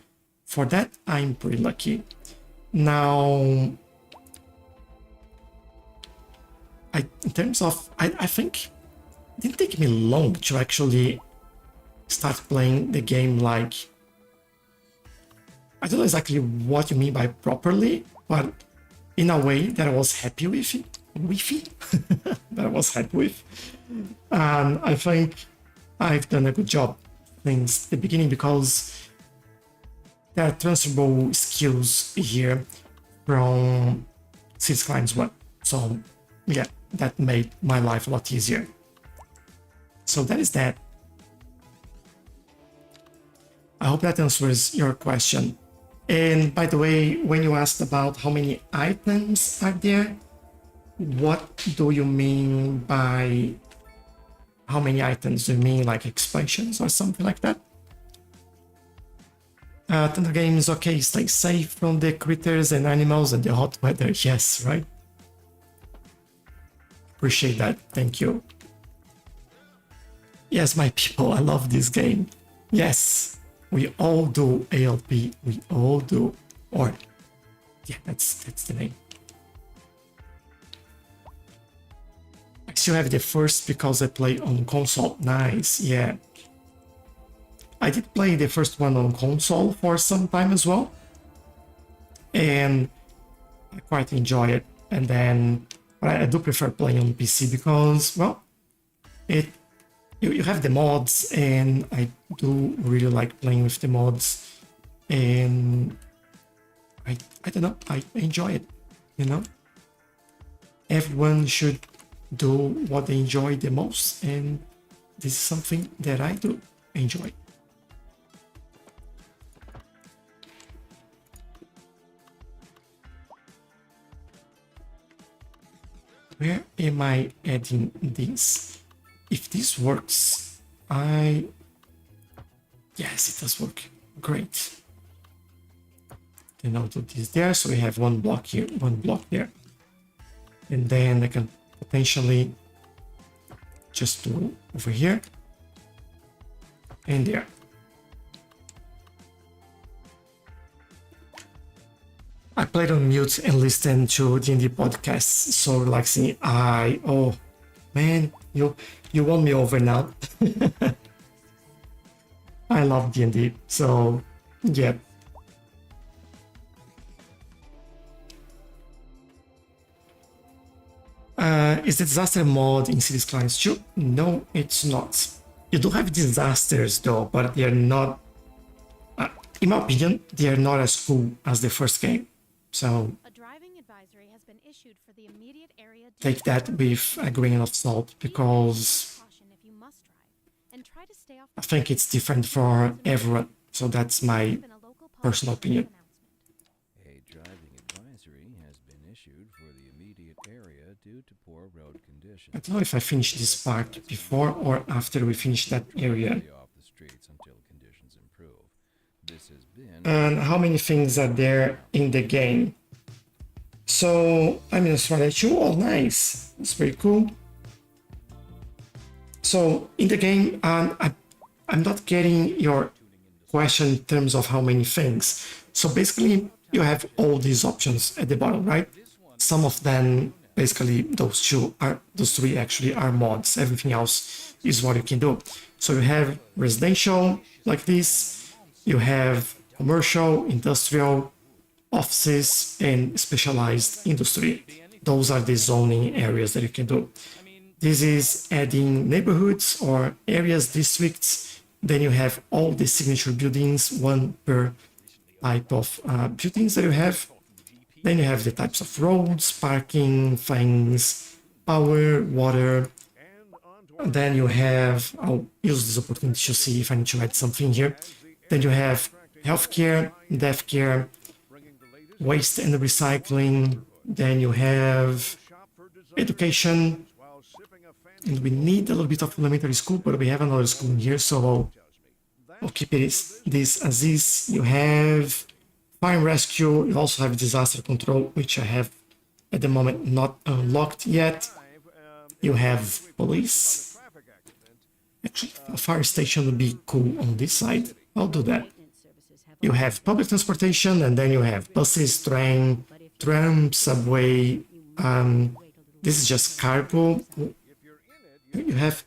for that, I'm pretty lucky. Now, in terms of, I think it didn't take me long to actually start playing the game. Like, I don't know exactly what you mean by properly, but in a way that I was happy with it, that I was happy with. And I think I've done a good job since the beginning, because there are transferable skills here from Cities Skylines 1. So yeah, that made my life a lot easier. So that is that. I hope that answers your question. And by the way, when you asked about how many items are there, what do you mean by how many items? Do you mean like expansions or something like that? Thunder Games, okay, stay safe from the critters and animals and the hot weather. Yes, right? Appreciate that, thank you. Yes, my people, I love this game. Yes. We all do, ALP, we all do. Or, yeah, that's the name. I still have the first because I play on console. Nice, yeah. I did play the first one on console for some time as well. And I quite enjoy it. And then, but I do prefer playing on PC because, well, you have the mods, and I do really like playing with the mods, and I don't know, I enjoy it, you know? Everyone should do what they enjoy the most, and this is something that I do enjoy. Where am I adding this? If this works, yes, it does work. Great. Then I'll do this there. So we have one block here, one block there. And then I can potentially just do over here and there. I played on mute and listened to D&D podcasts. So relaxing. Oh man, you won me over now. I love D&D, so yeah. Is the disaster mode in Cities Skylines 2? No, it's not. You do have disasters though, but they are not, in my opinion, they are not as cool as the first game. So A driving advisory has been issued for the immediate area. take that with a grain of salt, because Caution if you must drive, and try to stay off I the think it's different for everyone. So that's my in a local public personal opinion. announcement. A driving advisory has been issued for the immediate area due to poor road conditions. I don't know if I finished this part before or after we finish that area. Stay off the streets until conditions improve. This has been And how many things are there in the game? So I'm in Australia too. Oh, nice. That's very cool. So in the game, I'm not getting your question in terms of how many things. So basically, you have all these options at the bottom, right? Some of them, basically, those three actually are mods. Everything else is what you can do. So you have residential like this. You have commercial, industrial, offices, and specialized industry. Those are the zoning areas that you can do. This is adding neighborhoods or areas, districts. Then you have all the signature buildings, one per type of buildings that you have. Then you have the types of roads, parking, things, power, water. And then you have, I'll use this opportunity to see if I need to add something here. Then you have healthcare, death care, waste and recycling. Then you have education. And we need a little bit of elementary school, but we have another school here, so I'll keep this as is. You have fire and rescue. You also have disaster control, which I have at the moment not unlocked yet. You have police. Actually, a fire station would be cool on this side. I'll do that. You have public transportation, and then you have buses, tram, subway. This is just cargo. You have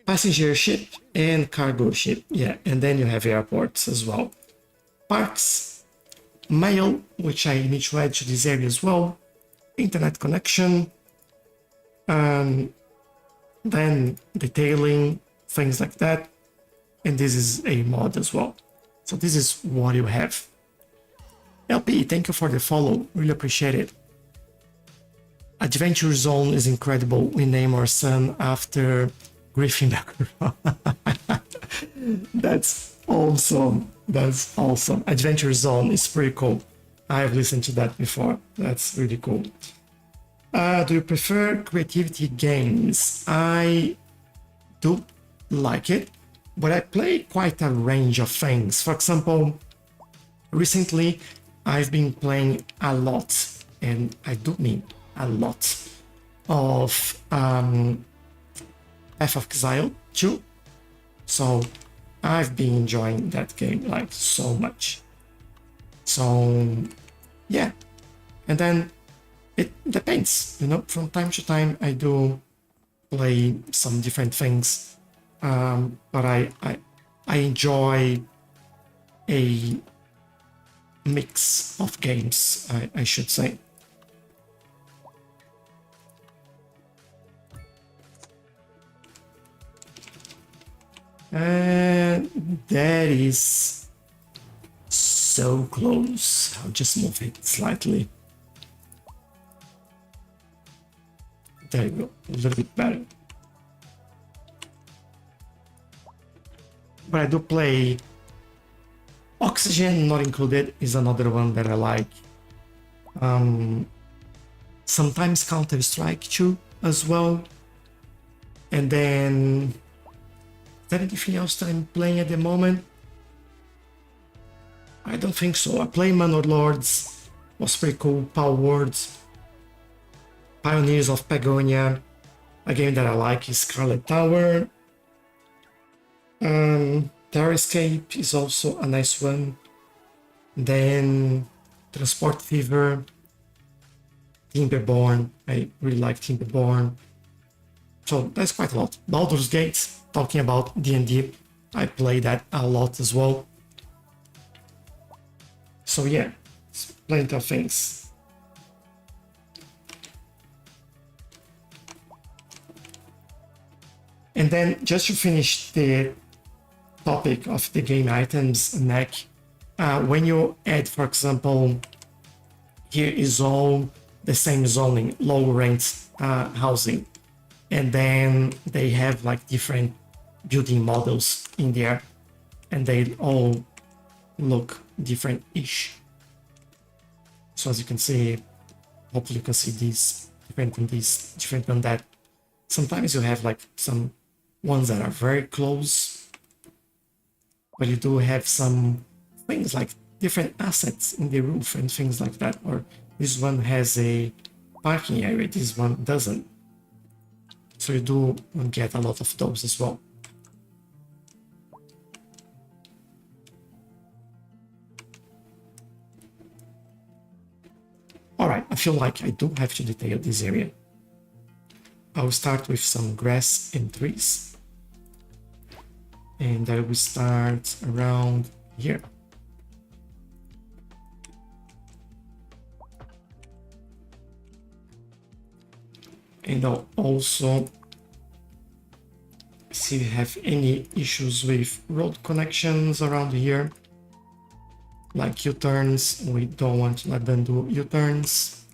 passenger ship and cargo ship, yeah, and then you have airports as well. Parks, mail, which I need to add to this area as well. Internet connection, then detailing, things like that. And this is a mod as well. So this is what you have. LP, thank you for the follow. Really appreciate it. Adventure Zone is incredible. We name our son after Gryffindor. That's awesome. That's awesome. Adventure Zone is pretty cool. I've listened to that before. That's really cool. Do you prefer creativity games? I do like it, but I play quite a range of things. For example, recently I've been playing a lot, and I do mean a lot, of Path of Exile 2. So I've been enjoying that game like so much. So yeah, and then it depends, you know, from time to time I do play some different things, but I enjoy a mix of games, I should say. And that is so close. I'll just move it slightly. There you go, a little bit better. But I do play Oxygen Not Included is another one that I like. Sometimes Counter-Strike 2 as well. And then is there anything else that I'm playing at the moment? I don't think so. I play Manor Lords, was pretty cool. Power Words, Pioneers of Pagonia. A game that I like is Scarlet Tower. Terror Escape is also a nice one. Then Transport Fever, Timberborn. I really like Timberborn. So that's quite a lot. Baldur's Gate, talking about D&D, I play that a lot as well. So yeah, it's plenty of things. And then just to finish the topic of the game items, neck, when you add, for example, here is all the same zoning, low rent housing, and then they have like different building models in there, and they all look different-ish. So as you can see, hopefully you can see these different than this, different than that. Sometimes you have like some ones that are very close, but you do have some things like different assets in the roof and things like that. Or this one has a parking area, this one doesn't. So you do get a lot of those as well. All right, I feel like I do have to detail this area. I'll start with some grass and trees. And I will start around here. And I'll also see if we have any issues with road connections around here. Like U-turns, we don't want to let them do U-turns.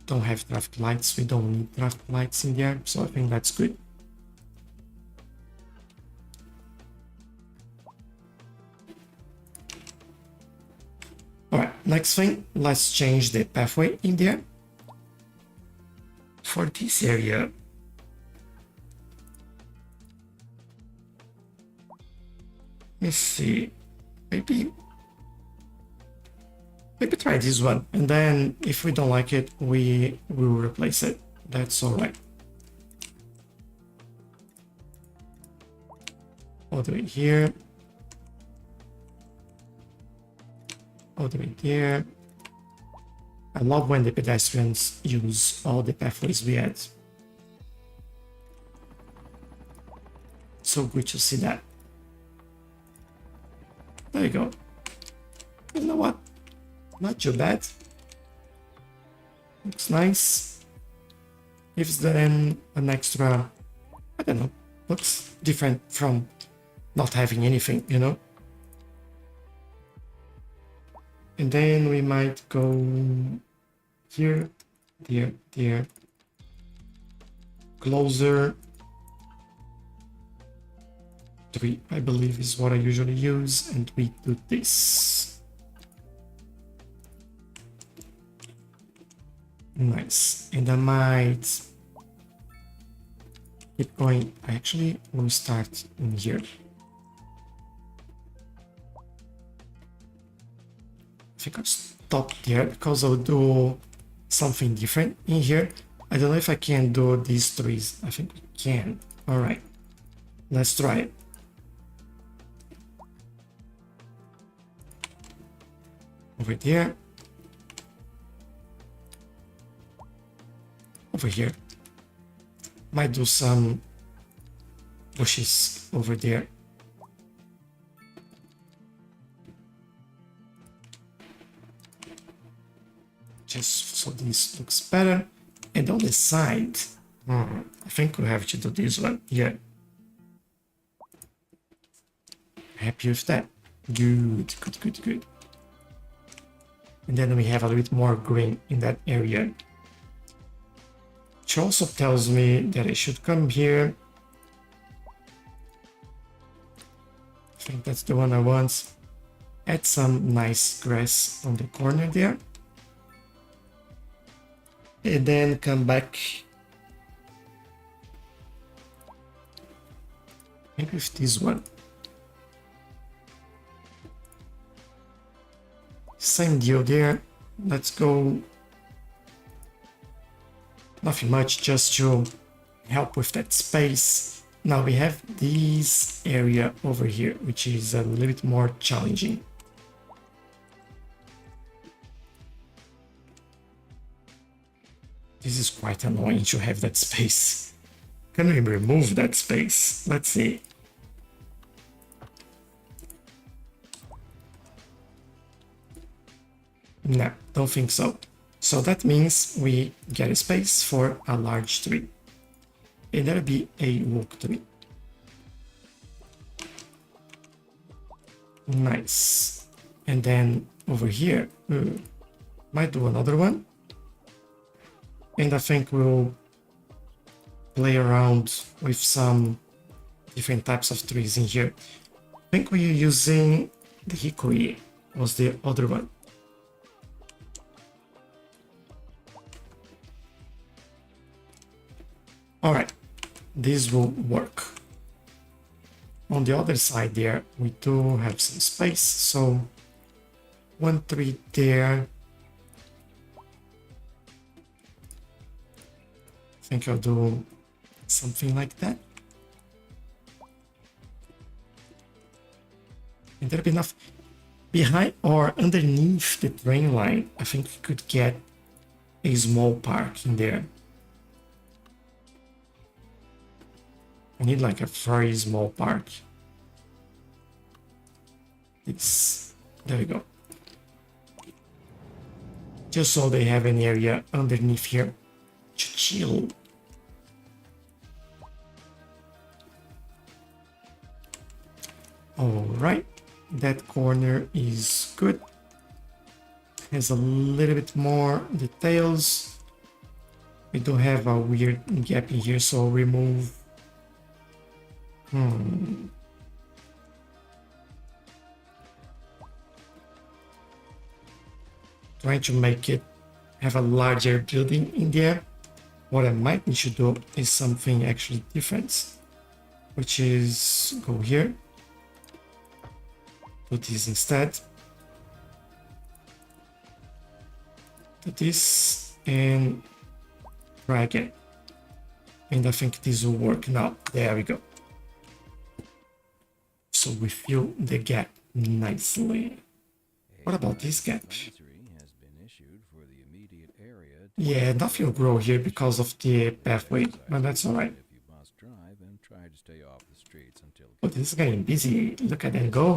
Don't have traffic lights, we don't need traffic lights in there, so I think that's good. Alright, next thing, let's change the pathway in there. For this area, let's see, maybe try this one, and then if we don't like it, we will replace it. That's all right. All the way here, all the way there. I love when the pedestrians use all the pathways we had. So good to see that. There you go. You know what? Not too bad. Looks nice. Gives them an extra, I don't know, looks different from not having anything, you know? And then we might go here, there, there. Closer. 3, I believe, is what I usually use, and we do this. Nice. And I might keep going. I actually will start in here. I think I'll stop there because I'll do something different in here. I don't know if I can do these trees. I think we can. All right, let's try it. Over there. Over here. Might do some bushes over there. Just so this looks better. And on the side, I think we have to do this one here. Happy with that. Good, good, good, good. And then we have a little bit more green in that area. Which also tells me that I should come here. I think that's the one I want. Add some nice grass on the corner there. And then come back. Maybe with this one. Same deal there. Let's go. Nothing much, just to help with that space. Now we have this area over here, which is a little bit more challenging. This is quite annoying to have that space. Can we remove that space? Let's see. No, don't think so. So that means we get a space for a large tree. And that'll be a walk tree. Nice. And then over here, might do another one. And I think we'll play around with some different types of trees in here. I think we're using the hickory, was the other one. All right, this will work. On the other side there, we do have some space, so 1 tree there. I think I'll do something like that. And there'll be enough behind or underneath the train line. I think we could get a small park in there. I need like a very small park. There we go. Just so they have an area underneath here to chill. All right, that corner is good. Has a little bit more details. We do have a weird gap in here, so remove. Trying to make it have a larger building in there. What I might need to do is something actually different, which is go here, do this instead, do this, and try again. And I think this will work now. There we go. So we fill the gap nicely. What about this gap? Yeah, nothing will grow here because of the pathway, but that's alright. Oh, this is getting busy. Look at them go.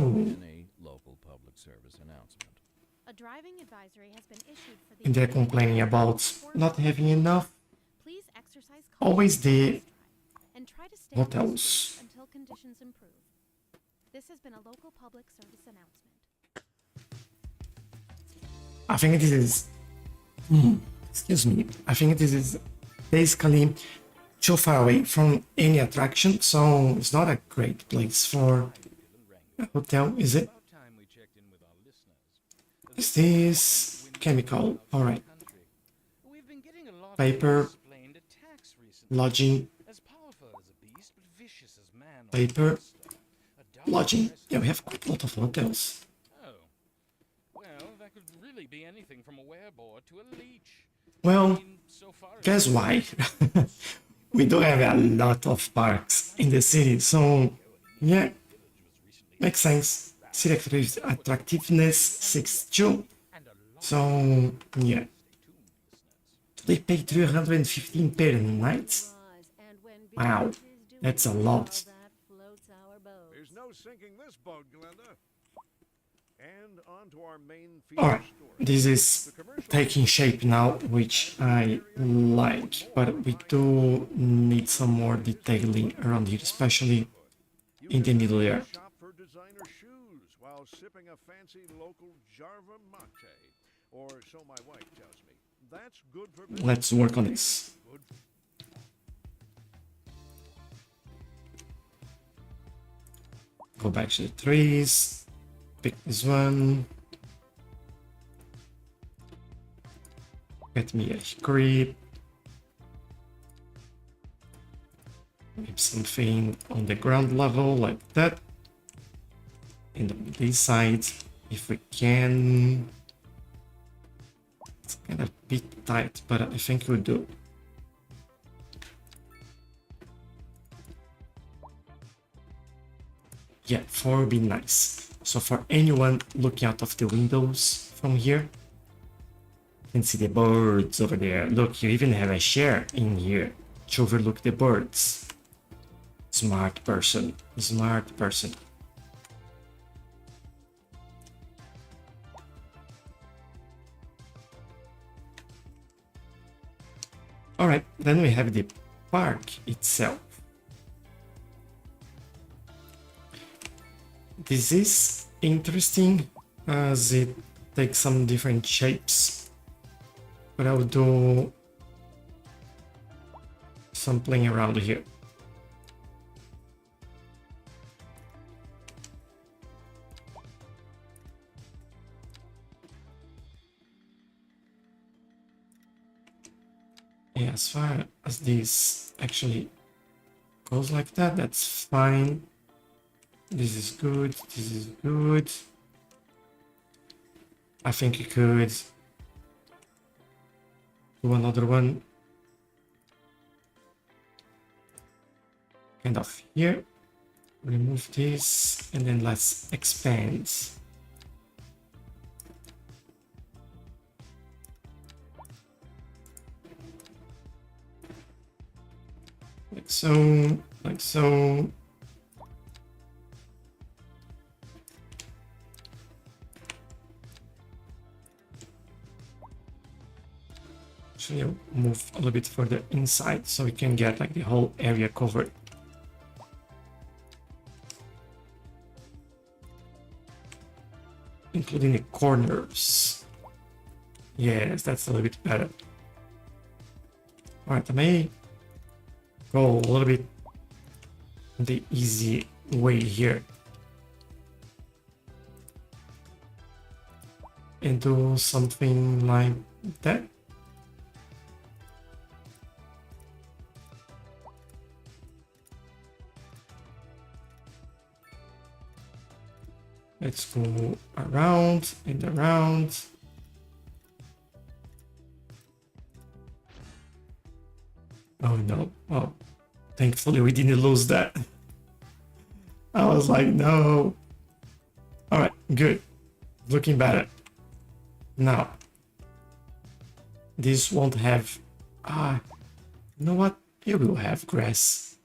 A driving advisory has been issued for the And they're complaining about not having enough. Please exercise Always the and try to stay on the hotels. streets until conditions improve. This has been a local public service announcement. I think this is. Excuse me. I think this is basically too far away from any attraction, so it's not a great place for a hotel, is it? Is this chemical? Alright. Paper. Lodging. Paper. Lodging. Yeah, we have quite a lot of hotels. Be anything from a werebore to a leech. Well, guess why? We do have a lot of parks in the city, so yeah, makes sense. City attractiveness 62. So yeah, they pay 315 per night. Wow, that's a lot. There's no sinking this boat, Glenda. And on to our main Alright, this is taking shape now, which I like, but we do need some more detailing around here, especially in the middle there. Shop for designer shoes while sipping a fancy local Jarva mate, or so my wife tells me. That's good for business. Let's work on this. Go back to the trees. Pick this one. Get me a hickory. Maybe something on the ground level like that. And on this side, if we can. It's kind of a bit tight, but I think we'll do. Yeah, 4 would be nice. So for anyone looking out of the windows from here, you can see the birds over there. Look, you even have a chair in here to overlook the birds. Smart person. Smart person. Alright, then we have the park itself. This is interesting as it takes some different shapes. But I'll do some playing around here. Yeah, as far as this actually goes like that, that's fine. This is good, this is good. I think you could do another one kind of here. Remove this and then let's expand. Like so, like so. Actually, I'll move a little bit further inside so we can get like the whole area covered. Including the corners. Yes, that's a little bit better. Alright, I may go a little bit the easy way here. And do something like that. Let's go around and around. Oh no. Oh, thankfully we didn't lose that. I was like, no. All right, good. Looking better. Now, this won't have... you know what? It will have grass.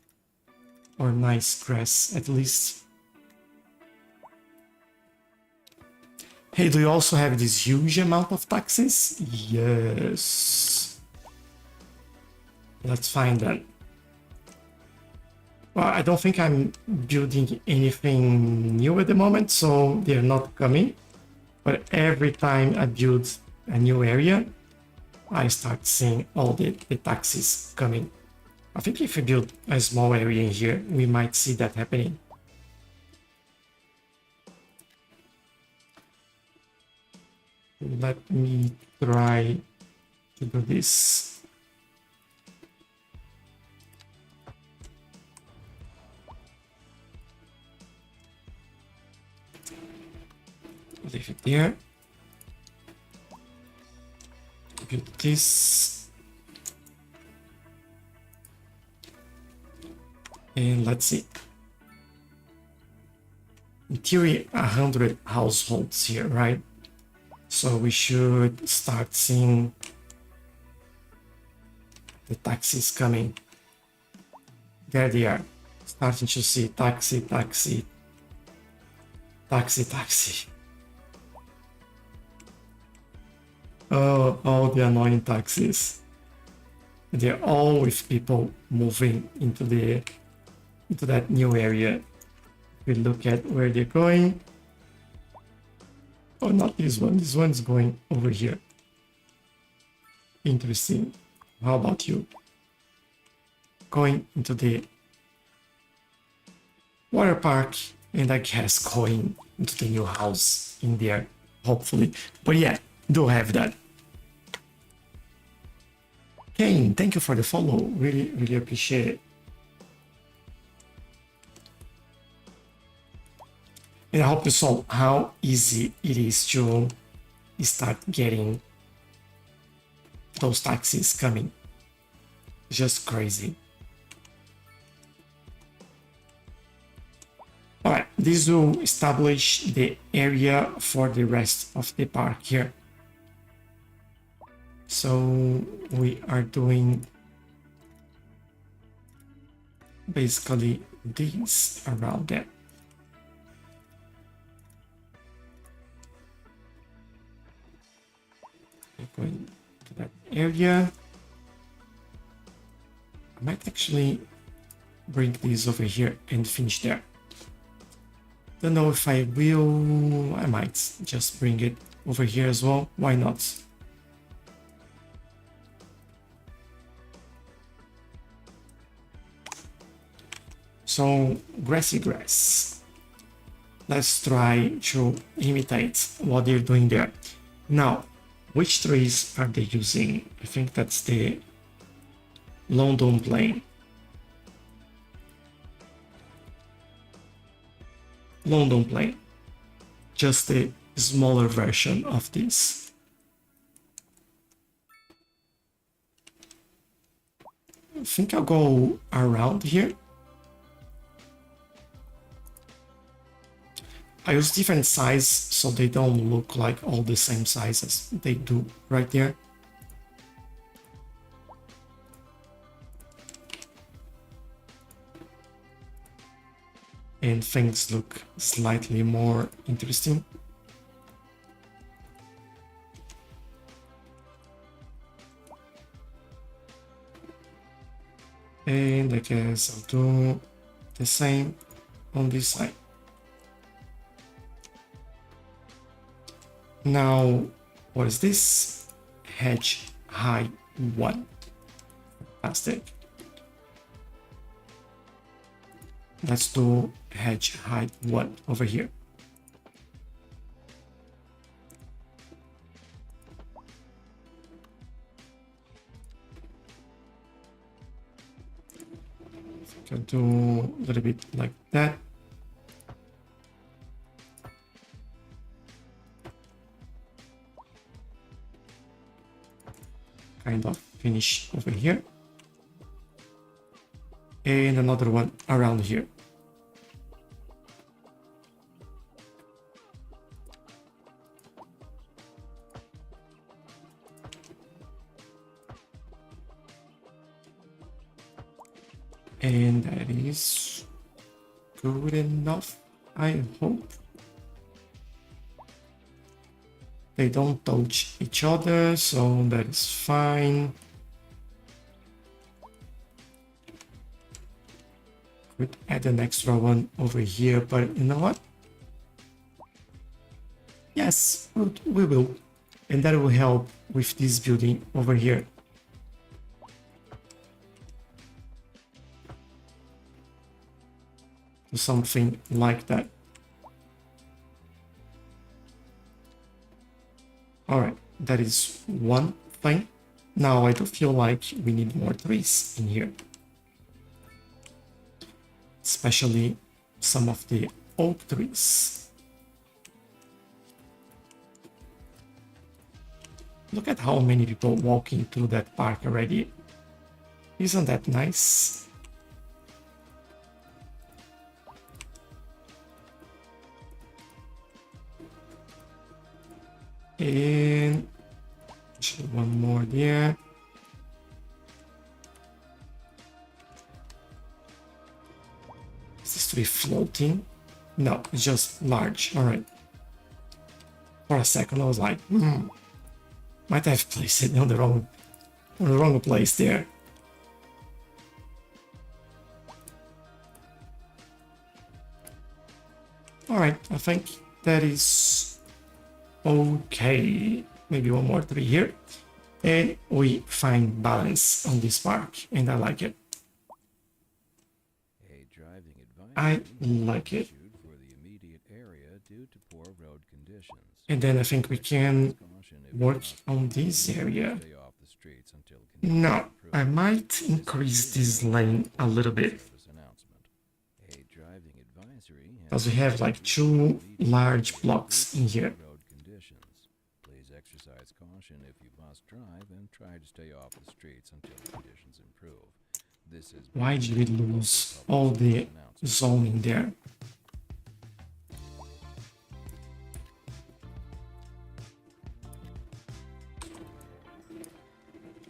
Or nice grass, at least. Hey, do you also have this huge amount of taxes? Yes. Let's find them. Well, I don't think I'm building anything new at the moment, so they're not coming. But every time I build a new area, I start seeing all the taxis coming. I think if we build a small area in here, we might see that happening. Let me try to do this. Leave it there. Build this. And let's see. In theory, 100 households here, right? So we should start seeing the taxis coming. There they are. Starting to see taxi, taxi, taxi, taxi. Oh, all the annoying taxis. They're all with people moving into that new area. We look at where they're going. Oh, not this one. This one's going over here. Interesting. How about you? Going into the water park and I guess going into the new house in there, hopefully. But yeah, do have that. Kane, thank you for the follow. Really, really appreciate it. And I hope you saw how easy it is to start getting those taxis coming. Just crazy. All right, this will establish the area for the rest of the park here. So we are doing basically this around that. Going to that area. I might actually bring these over here and finish there. Don't know if I will. I might just bring it over here as well. Why not? So, grassy grass. Let's try to imitate what they're doing there. Now, which trees are they using? I think that's the London plane. London plane. Just a smaller version of this. I think I'll go around here. I use different size so they don't look like all the same size as they do right there. And things look slightly more interesting. And I guess I'll do the same on this side. Now, what is this? Hedge height 1. Fantastic. Let's do hedge height 1 over here. Can do a little bit like that. Kind of finish over here. And another one around here. And that is good enough, I hope. They don't touch each other, so that is fine. Could add an extra one over here, but you know what? Yes, we will. And that will help with this building over here. Something like that. Alright, that is one thing. Now I do feel like we need more trees in here. Especially some of the oak trees. Look at how many people walking through that park already. Isn't that nice? And one more there. Is this tree floating? No, it's just large. All right. For a second, I was like, might have placed it on the wrong place there. All right, I think that is okay. Maybe one more tree here, and we find balance on this park, and I like it. A driving I advisory like it. issued for the immediate area due to poor road conditions. And then I think we can Caution if you work must on this area. stay off the streets until conditions No, improve. I might increase this lane a little bit, Service announcement. A driving advisory because we have like two large blocks in here. road conditions. Please exercise caution if you must drive and try to stay off the streets until conditions improve. This is Why did we lose all the zoning there?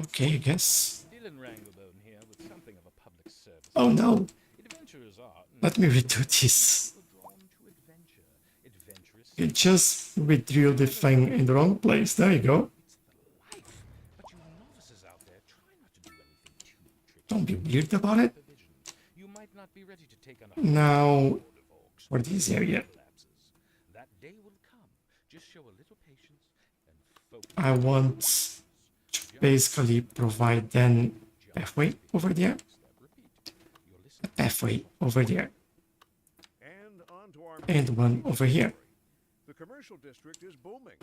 Okay, I guess. Dylan Ranglebone here with something of a public service. Oh no, Adventurers are let me redo this. drawn to adventure. Adventurous You just redrew the thing in the wrong place. There you go. it's the life. But you novices out there, try not to do anything too tricky. Don't be weird about it. Provision. You might not be ready to take on a Now, horde of orcs for this area. left. I want to basically provide then pathway over there, a pathway over there, And on to our and main one feature over here. story. The commercial district is booming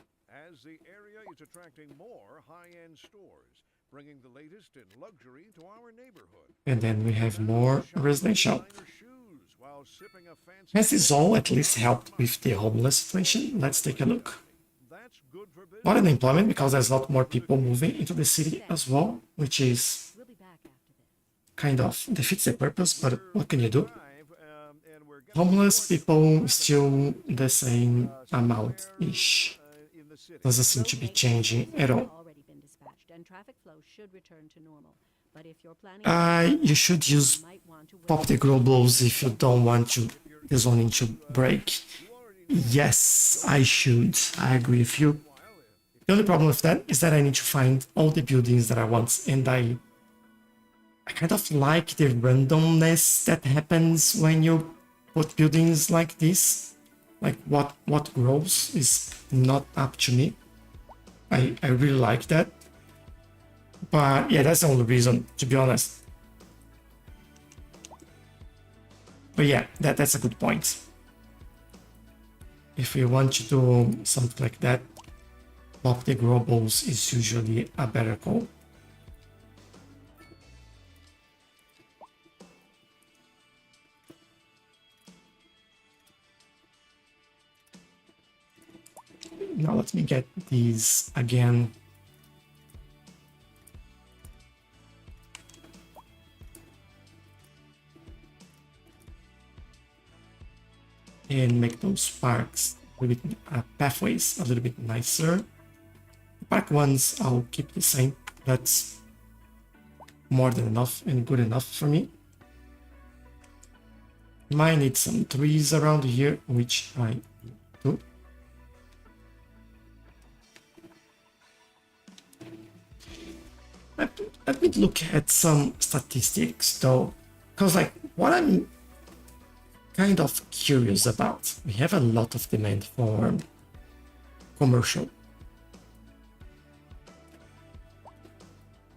as the area is attracting more high-end stores, bringing the latest in luxury to our neighborhood. And then we have Now more shop residential. designer shoes while sipping a fancy Has this all at least local helped with the homeless situation? Let's take a look. That's good for business. Not unemployment, because there's a lot more people moving into the city as well, which is We'll be back after this. kind of defeats the purpose, but what can you do? And we're getting Homeless towards people still the same somewhere, amount-ish. in the city. Doesn't seem to be changing at all. Already been dispatched, and traffic flow should return to normal. But if you're planning, You should use you might want to wait. pop the globals if you don't want to the zoning to break. Yes, I should. I agree with you. The only problem with that is that I need to find all the buildings that I want, and I kind of like the randomness that happens when you put buildings like this. Like what grows is not up to me. I really like that. But yeah, that's the only reason, to be honest. But yeah, that's a good point. If we want to do something like that, pop the globals is usually a better call. Now let me get these again. And make those parks a little bit, pathways a little bit nicer. The park ones I'll keep the same. That's more than enough and good enough for me. Might need some trees around here, which I do. Let me look at some statistics though, because like what I'm kind of curious about, we have a lot of demand for commercial.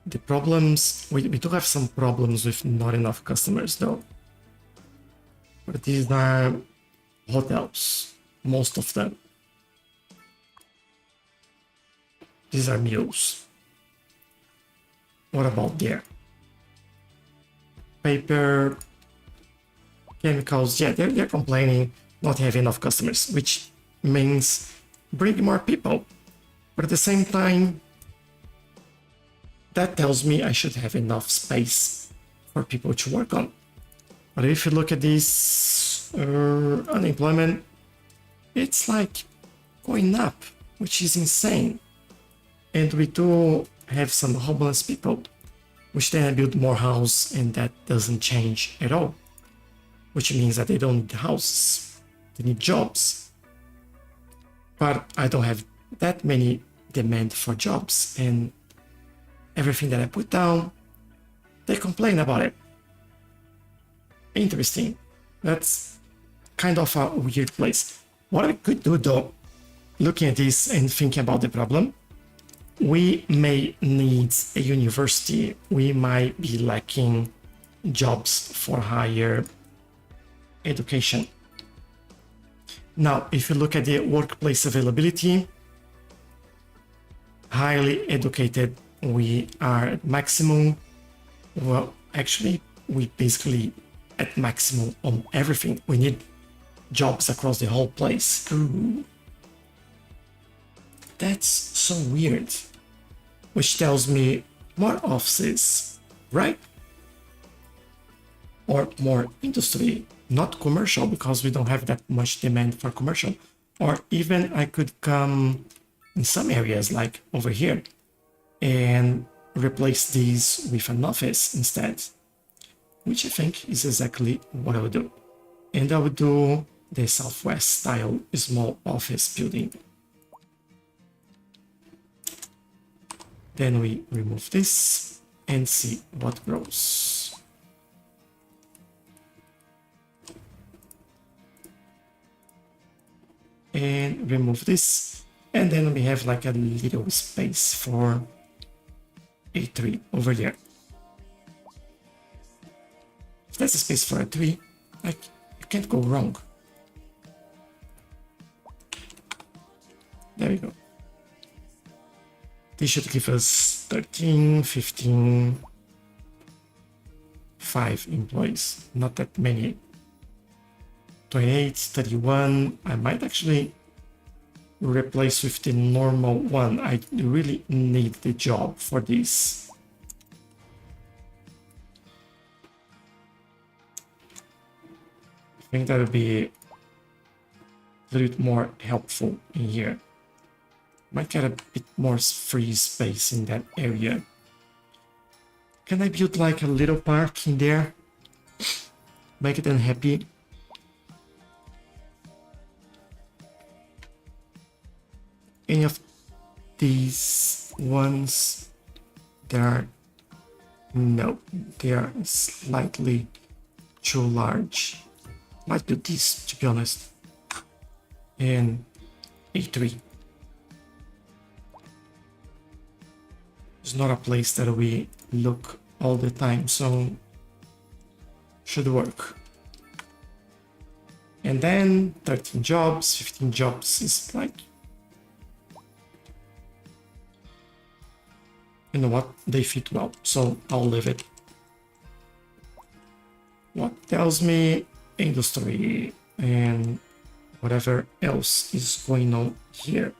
The problems, we do have some problems with not enough customers though. But these are hotels, most of them. These are mills. What about there? Paper, chemicals, yeah, they're complaining not having enough customers, which means bring more people. But at the same time, that tells me I should have enough space for people to work on. But if you look at this unemployment, it's like going up, which is insane. And we do have some homeless people, which then build more house, and that doesn't change at all. Which means that they don't need houses, they need jobs. But I don't have that many demand for jobs, and everything that I put down, they complain about it. Interesting. That's kind of a weird place. What I could do though, looking at this and thinking about the problem, we may need a university. We might be lacking jobs for higher education. Now, if you look at the workplace availability, highly educated, we are at maximum. Well, actually, we basically at maximum on everything. We need jobs across the whole place. Ooh. That's so weird. Which tells me more offices, right? Or more industry, not commercial, because we don't have that much demand for commercial. Or even I could come in some areas like over here and replace these with an office instead, which I think is exactly what I would do. And I would do the Southwest style small office building. Then we remove this and see what grows. And remove this. And then we have like a little space for a tree over there. If there's a space for a tree, like, you can't go wrong. There we go. This should give us 13, 15, 5 employees. Not that many. 28, 31. I might actually replace with the normal one. I really need the job for this. I think that would be a little bit more helpful in here. Might get a bit more free space in that area. Can I build like a little park in there? Make it unhappy. Any of these ones, no, they are slightly too large. Might do this, to be honest. And A3. It's not a place that we look all the time, so should work. And then 13 jobs, 15 jobs is like, you know what, they fit well, so I'll leave it. What tells me industry and whatever else is going on here.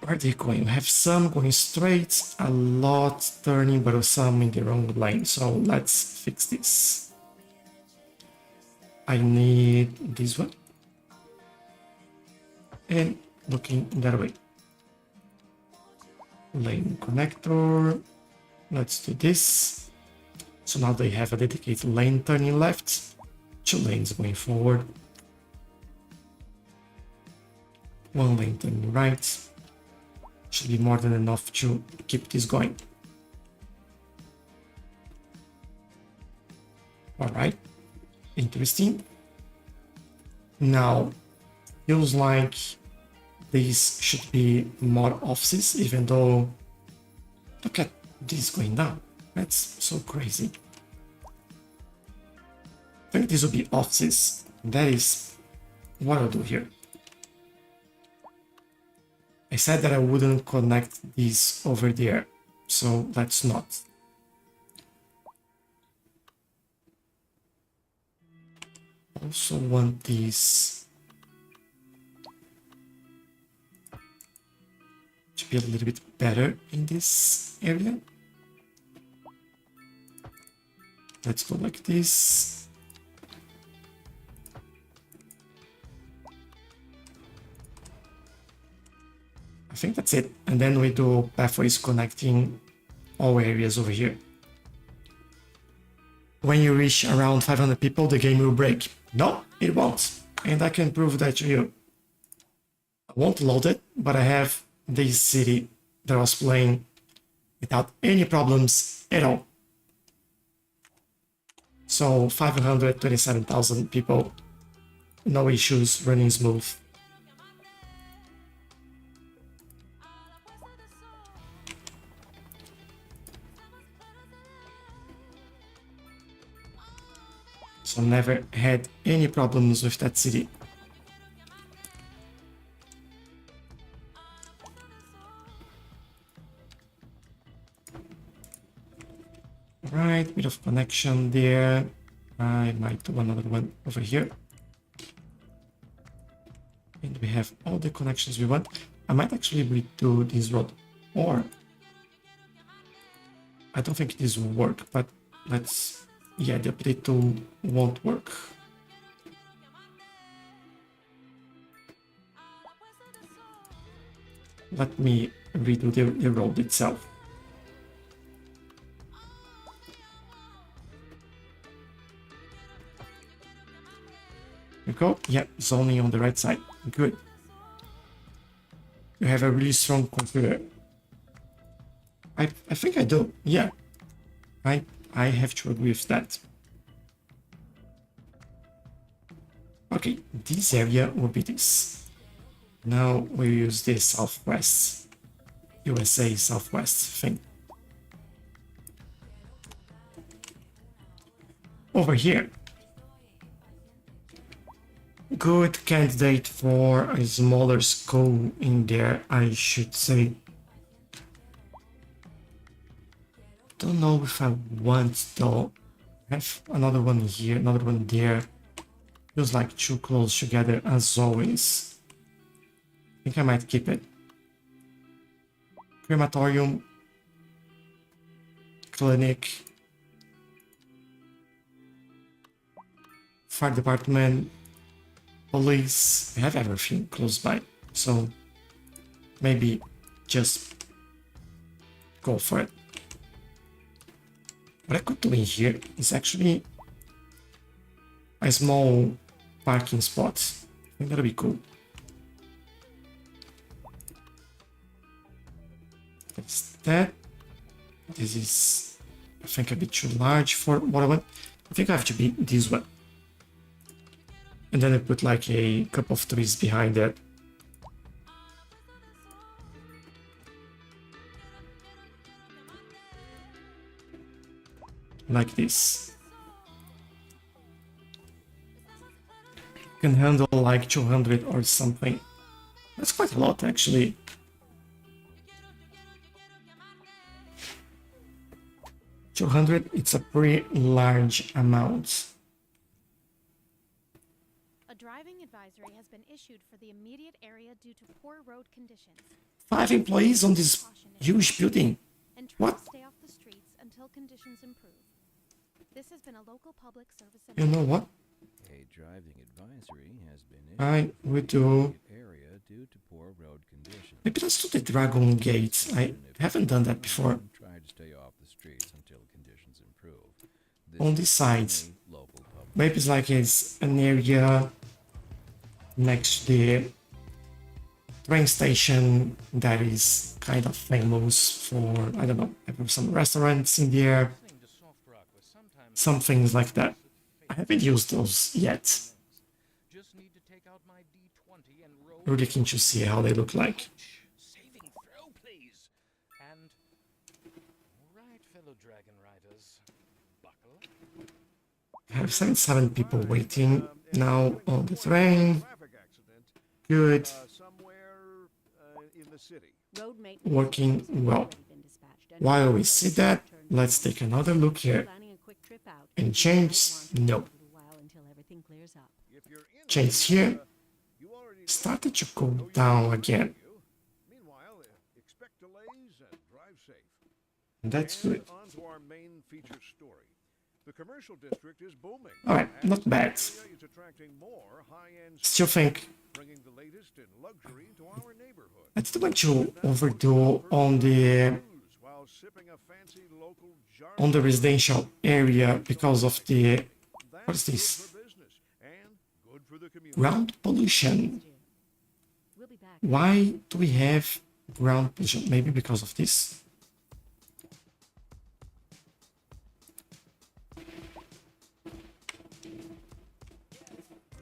Where are they going? We have some going straight, a lot turning, but some in the wrong lane. So let's fix this. I need this one. And looking that way. Lane connector. Let's do this. So now they have a dedicated lane turning left. 2 lanes going forward. 1 lane turning right. Should be more than enough to keep this going. All right, interesting. Now, feels like these should be more offices, even though, look at this going down. That's so crazy. I think this will be offices. That is what I'll do here. I said that I wouldn't connect these over there, so let's not. Also want these to be a little bit better in this area. Let's go like this. I think that's it. And then we do pathways connecting all areas over here. When you reach around 500 people, the game will break. No, it won't. And I can prove that to you. I won't load it, but I have this city that I was playing without any problems at all. So 527,000 people, no issues, running smooth. So never had any problems with that city. Right, bit of connection there. I might do another one over here. And we have all the connections we want. I might actually redo this road, or I don't think this will work, but let's, yeah, the update tool won't work. Let me redo the road itself. There we go. Yeah, zoning on the right side. Good. You have a really strong computer. I think I do. Yeah. I have to agree with that. Okay, this area will be this. Now we use the Southwest, USA Southwest thing. Over here. Good candidate for a smaller school in there, I should say. Don't know if I want though. Have another one here, another one there. Feels like too close together as always. I think I might keep it. Crematorium. Clinic. Fire department. Police. I have everything close by. So maybe just go for it. What I could do in here is actually a small parking spot. I think that'll be cool. That's that. This is, I think, a bit too large for what I want. I think I have to be this one. And then I put like a couple of trees behind that. Like this. Can handle like 200 or something. That's quite a lot actually. $200, it's a pretty large amount. A driving advisory has been issued for the immediate area due to poor road conditions. 5 employees on this huge building. And try What? to stay off the streets until conditions improve. This has been a local public service You know what? A driving advisory has been I would do. area due to poor road conditions. Maybe let's do the Dragon Gate. I haven't done that before. Try to stay off the streets until conditions improve. On this side. Local public Maybe it's like it's an area next to the train station that is kind of famous for, I don't know, maybe some restaurants in there, Listening to soft rock was sometimes some things like that. I haven't used those yet. just need to take out my D20 and roll. Really keen to see how they look like. Saving throw, please. And all right, fellow dragon riders, buckle up. I have 77 people waiting now on the train. Traffic accident Good. somewhere in the city. Road maintenance Working crews have well. already been dispatched, and While we road see closures that, return let's to take another look here. planning a quick trip out. And You change? might want to No. wait a little while until everything clears up. If you're in Change here. you already Started to go down again. Meanwhile, expect delays and drive safe. That's And good. on to our main feature story. The commercial district is booming. Alright, not bad. The area is attracting more high-end Still think bringing the latest in luxury to our neighborhood. I didn't want to overdo on the While sipping a fancy local residential area because of the what is this? for business and good for the community. Ground pollution. We'll be back. Why do we have ground pollution? Maybe because of this.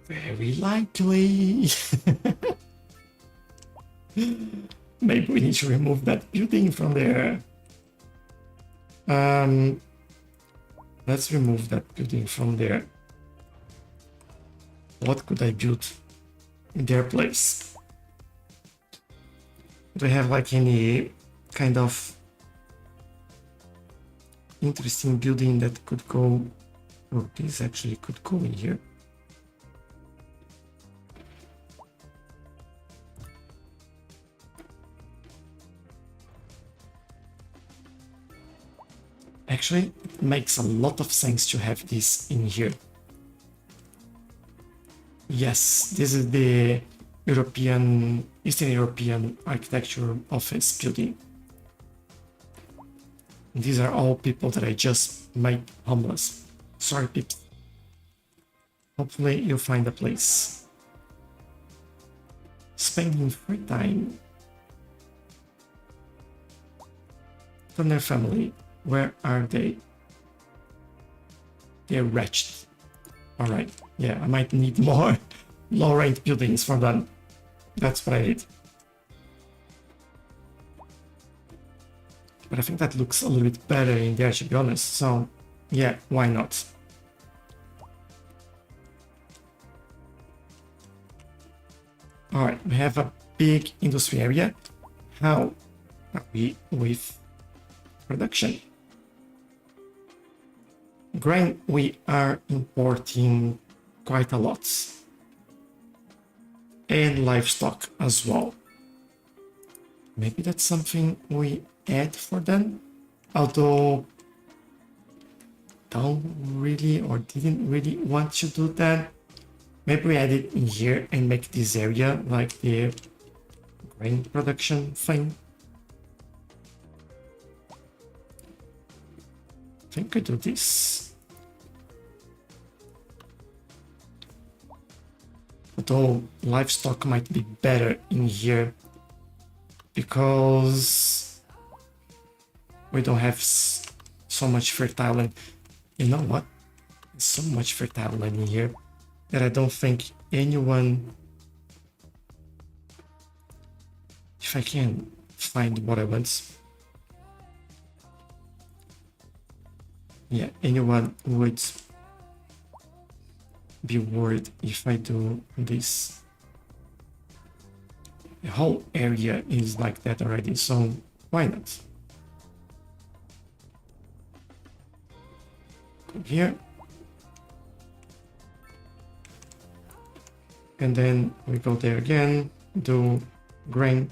Very likely. Maybe we need to remove that building from there. Let's remove that building from there. What could I build in their place? Do I have like any kind of interesting building that could go? Oh, this actually could go in here. Actually, it makes a lot of sense to have this in here. Yes, this is the Eastern European Architecture Office building. These are all people that I just made homeless. Sorry, peeps. Hopefully you'll find a place. Spending free time. Turner family. Where are they? They're wretched. Alright, yeah, I might need more low-ranked buildings for that. That's what I need. But I think that looks a little bit better in there, to be honest. So, yeah, why not? Alright, we have a big industry area. How are we with production? Grain, we are importing quite a lot. And livestock as well. Maybe that's something we add for them. Although, don't really or didn't really want to do that. Maybe we add it in here and make this area like the grain production thing. I think I do this. Although livestock might be better in here because we don't have so much fertile land. You know what? There's so much fertile land in here that I don't think anyone, if I can find what I want, yeah, anyone would be worried if I do this. The whole area is like that already, so why not? Go here. And then we go there again, do grain.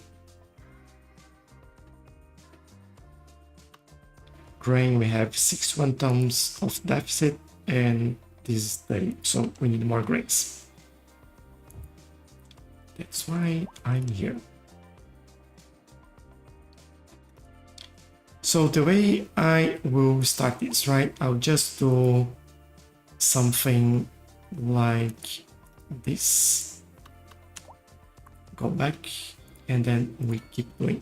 Grain, we have 61 tons of deficit, and this is 30, so we need more grains. That's why I'm here. So the way I will start this, right? I'll just do something like this. Go back, and then we keep doing.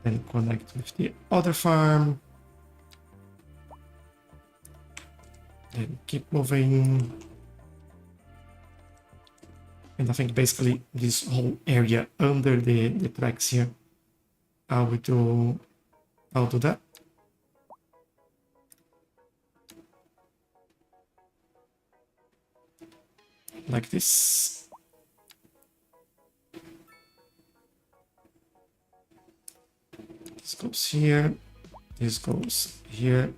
Then connect with the other farm. Then keep moving. And I think basically this whole area under the tracks here, I'll do that. Like this. This goes here. This goes here.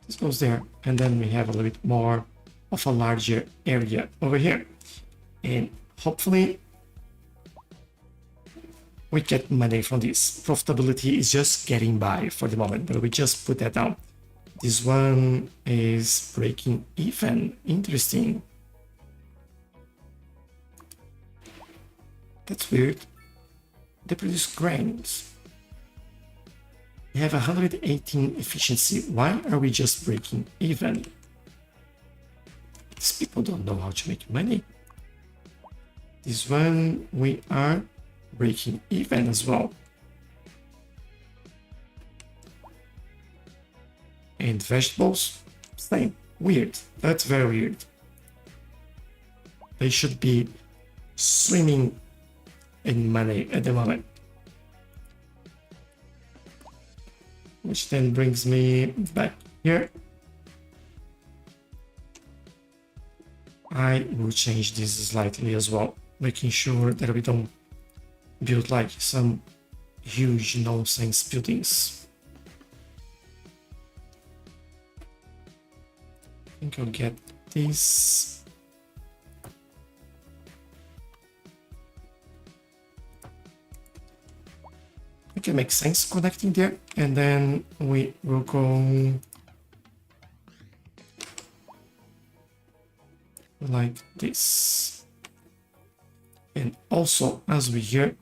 This goes there. And then we have a little bit more of a larger area over here. And hopefully we get money from this. Profitability is just getting by for the moment, but we just put that down. This one is breaking even. Interesting. That's weird. They produce grains. We have 118 efficiency. Why are we just breaking even? These people don't know how to make money. This one, we are breaking even as well. And vegetables, same. Weird. That's very weird. They should be swimming in money at the moment. Which then brings me back here. I will change this slightly as well, making sure that we don't build like some huge nonsense buildings. I think I'll get this. It can make sense connecting there, and then we will go like this. And also, as we here,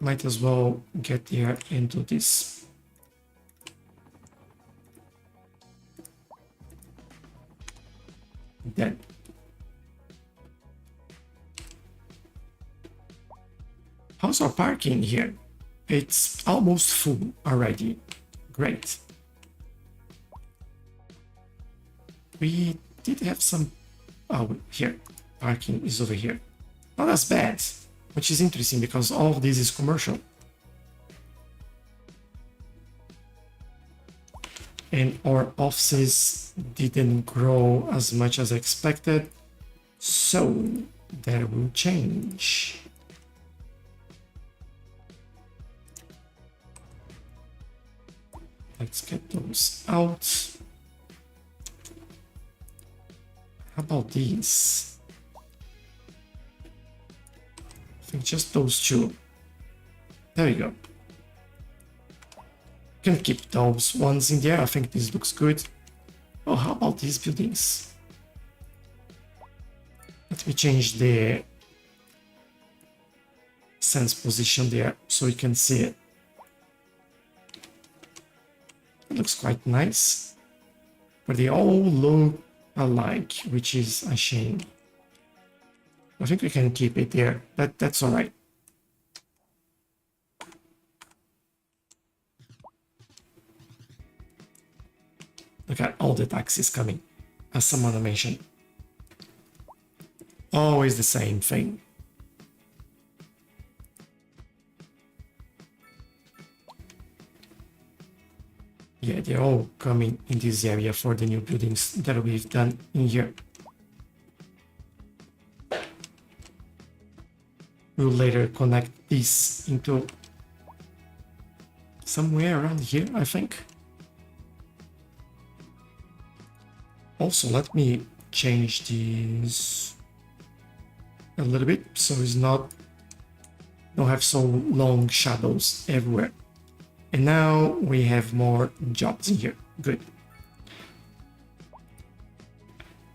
might as well get here into this. Then How's our parking here? It's almost full already. Great. We did have some... Oh, here. Parking is over here. Not as bad, which is interesting because all of this is commercial. And our offices didn't grow as much as expected, so that will change. Let's get those out. How about these? I think just those two. There we go. Can keep those ones in there. I think this looks good. Oh, how about these buildings? Let me change the sense position there so you can see it. It looks quite nice, but they all look alike, which is a shame. I think we can keep it there. That's all right. Look at all the taxis coming, as someone mentioned. Always the same thing. Yeah, they're all coming in this area for the new buildings that we've done in here. We'll later connect this into somewhere around here, I think. Also, let me change this a little bit so it's not don't have so long shadows everywhere. And now we have more jobs in here. Good.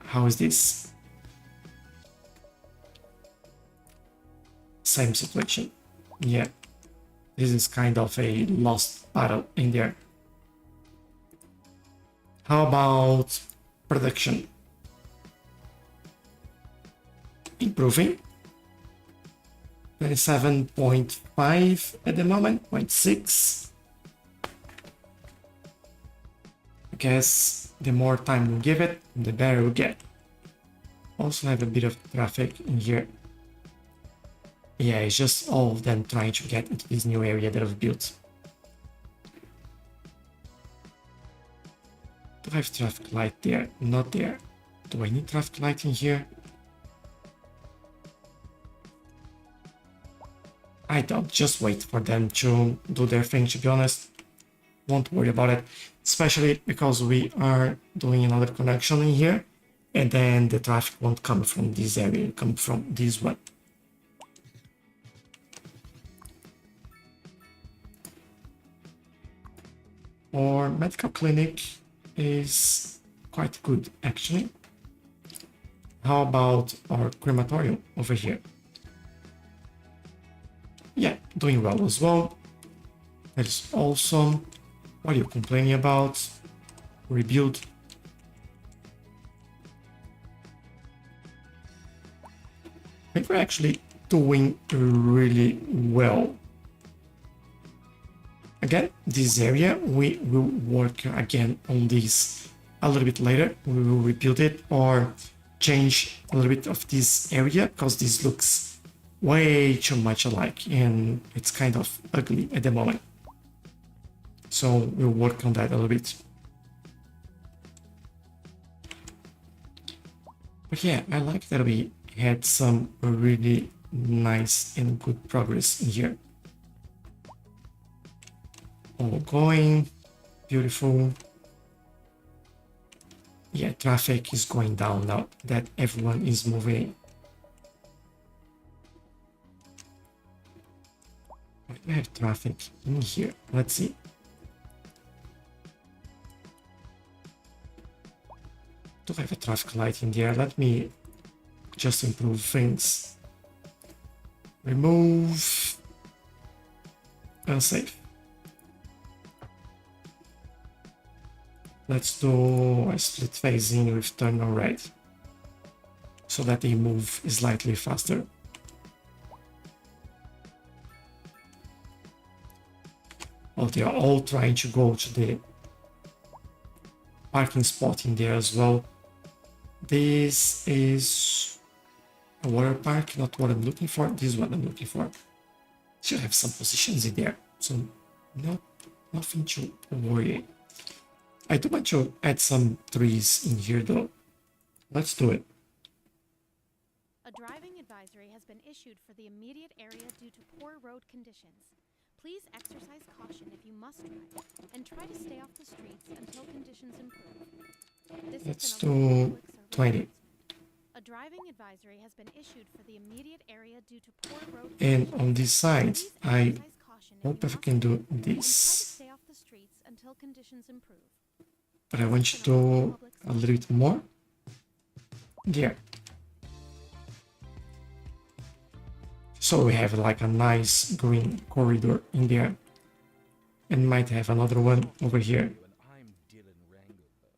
How is this? Same situation. Yeah. This is kind of a lost battle in there. How about production? Improving. 27.5 at the moment, 0.6. I guess the more time we give it, the better we get. Also have a bit of traffic in here. Yeah, it's just all of them trying to get into this new area that I've built. Do I have traffic light there? Not there. Do I need traffic light in here? I don't. Just wait for them to do their thing, to be honest. Won't worry about it. Especially because we are doing another connection in here. And then the traffic won't come from this area, it'll come from this one. Our medical clinic is quite good, actually. How about our crematorium over here? Yeah, doing well as well. That is awesome. What are you complaining about? Rebuild. I think we're actually doing really well. Again, this area, we will work again on this a little bit later. We will rebuild it or change a little bit of this area because this looks way too much alike and it's kind of ugly at the moment. So we'll work on that a little bit. But yeah, I like that we had some really nice and good progress in here. All going, beautiful. Yeah, traffic is going down now that everyone is moving. We have traffic in here. Let's see. Do I have a traffic light in there? Let me just improve things. Remove. Unsafe. Let's do a split phasing with turn on red so that they move slightly faster. Oh, they are all trying to go to the parking spot in there as well. This is a water park, not what I'm looking for. This is what I'm looking for. Should have some positions in there, so nothing to worry. I do want to add some trees in here though. Let's do it. A driving advisory has been issued for the immediate area due to poor road conditions. Please exercise caution if you must drive, and try to stay off the streets until conditions improve. This has Let's been a local do public service 20. announcement. A driving advisory has been issued for the immediate area due to poor road And conditions. on this side, Please I exercise caution if hope you if I must can do drive, and try to this. stay off the streets until conditions improve. But I want you to do a little bit more. There. So we have like a nice green corridor in there. And might have another one over here. And I'm Dylan Ranglebone.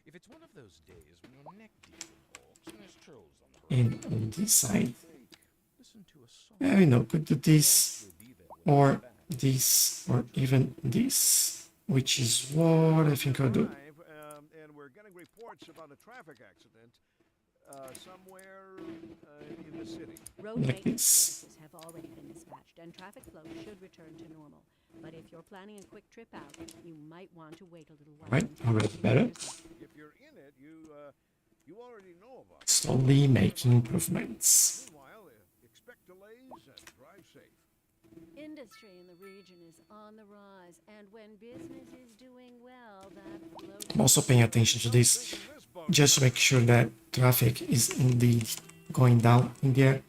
If it's one of those days when your neck deep in hawks and there's trolls on the And on this side, listen to a song. yeah, you know, could do this or this or even this, which is what I think I'll do. And we're getting reports about a traffic accident somewhere in the city. Road Like maintenance this. services have already been dispatched, and traffic flow should return to normal. But if you're planning a quick trip out, you might want to wait a little while. Right, until already conditions better. improve. If you're in it, you already know about it. Slowly making improvements. Meanwhile, expect delays and drive safe. Industry in the region is on the rise, and when business is doing well, that flow. I'm also paying attention to this just to make sure that traffic is indeed going down in there.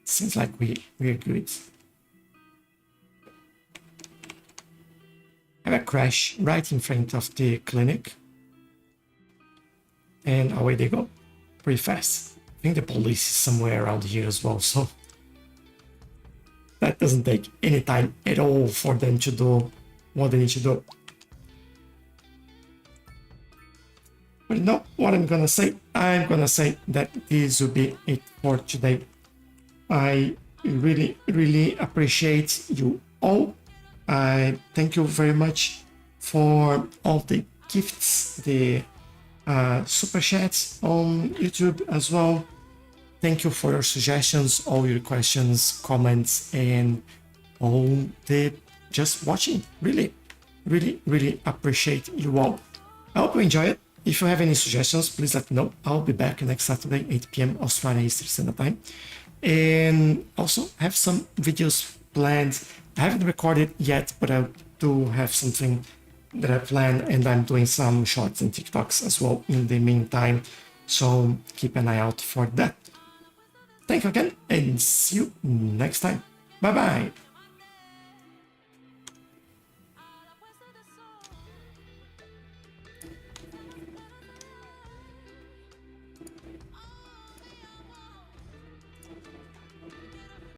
Seems like we're good. Have a crash right in front of the clinic. And away they go. Pretty fast. I think the police is somewhere around here as well, so that doesn't take any time at all for them to do what they need to do. But you know what I'm gonna say? I'm gonna say that this will be it for today. I really appreciate you all. I thank you very much for all the gifts, the super chats on YouTube as well. Thank you for your suggestions, all your questions, comments, and all the just watching. Really appreciate you all. I hope you enjoy it. If you have any suggestions, please let me know. I'll be back next Saturday, 8 p.m. Australia Eastern Standard Time. And also have some videos planned. I haven't recorded yet, but I do have something that I planned, and I'm doing some shorts and TikToks as well in the meantime. So keep an eye out for that. Thank you again, and see you next time. Bye bye.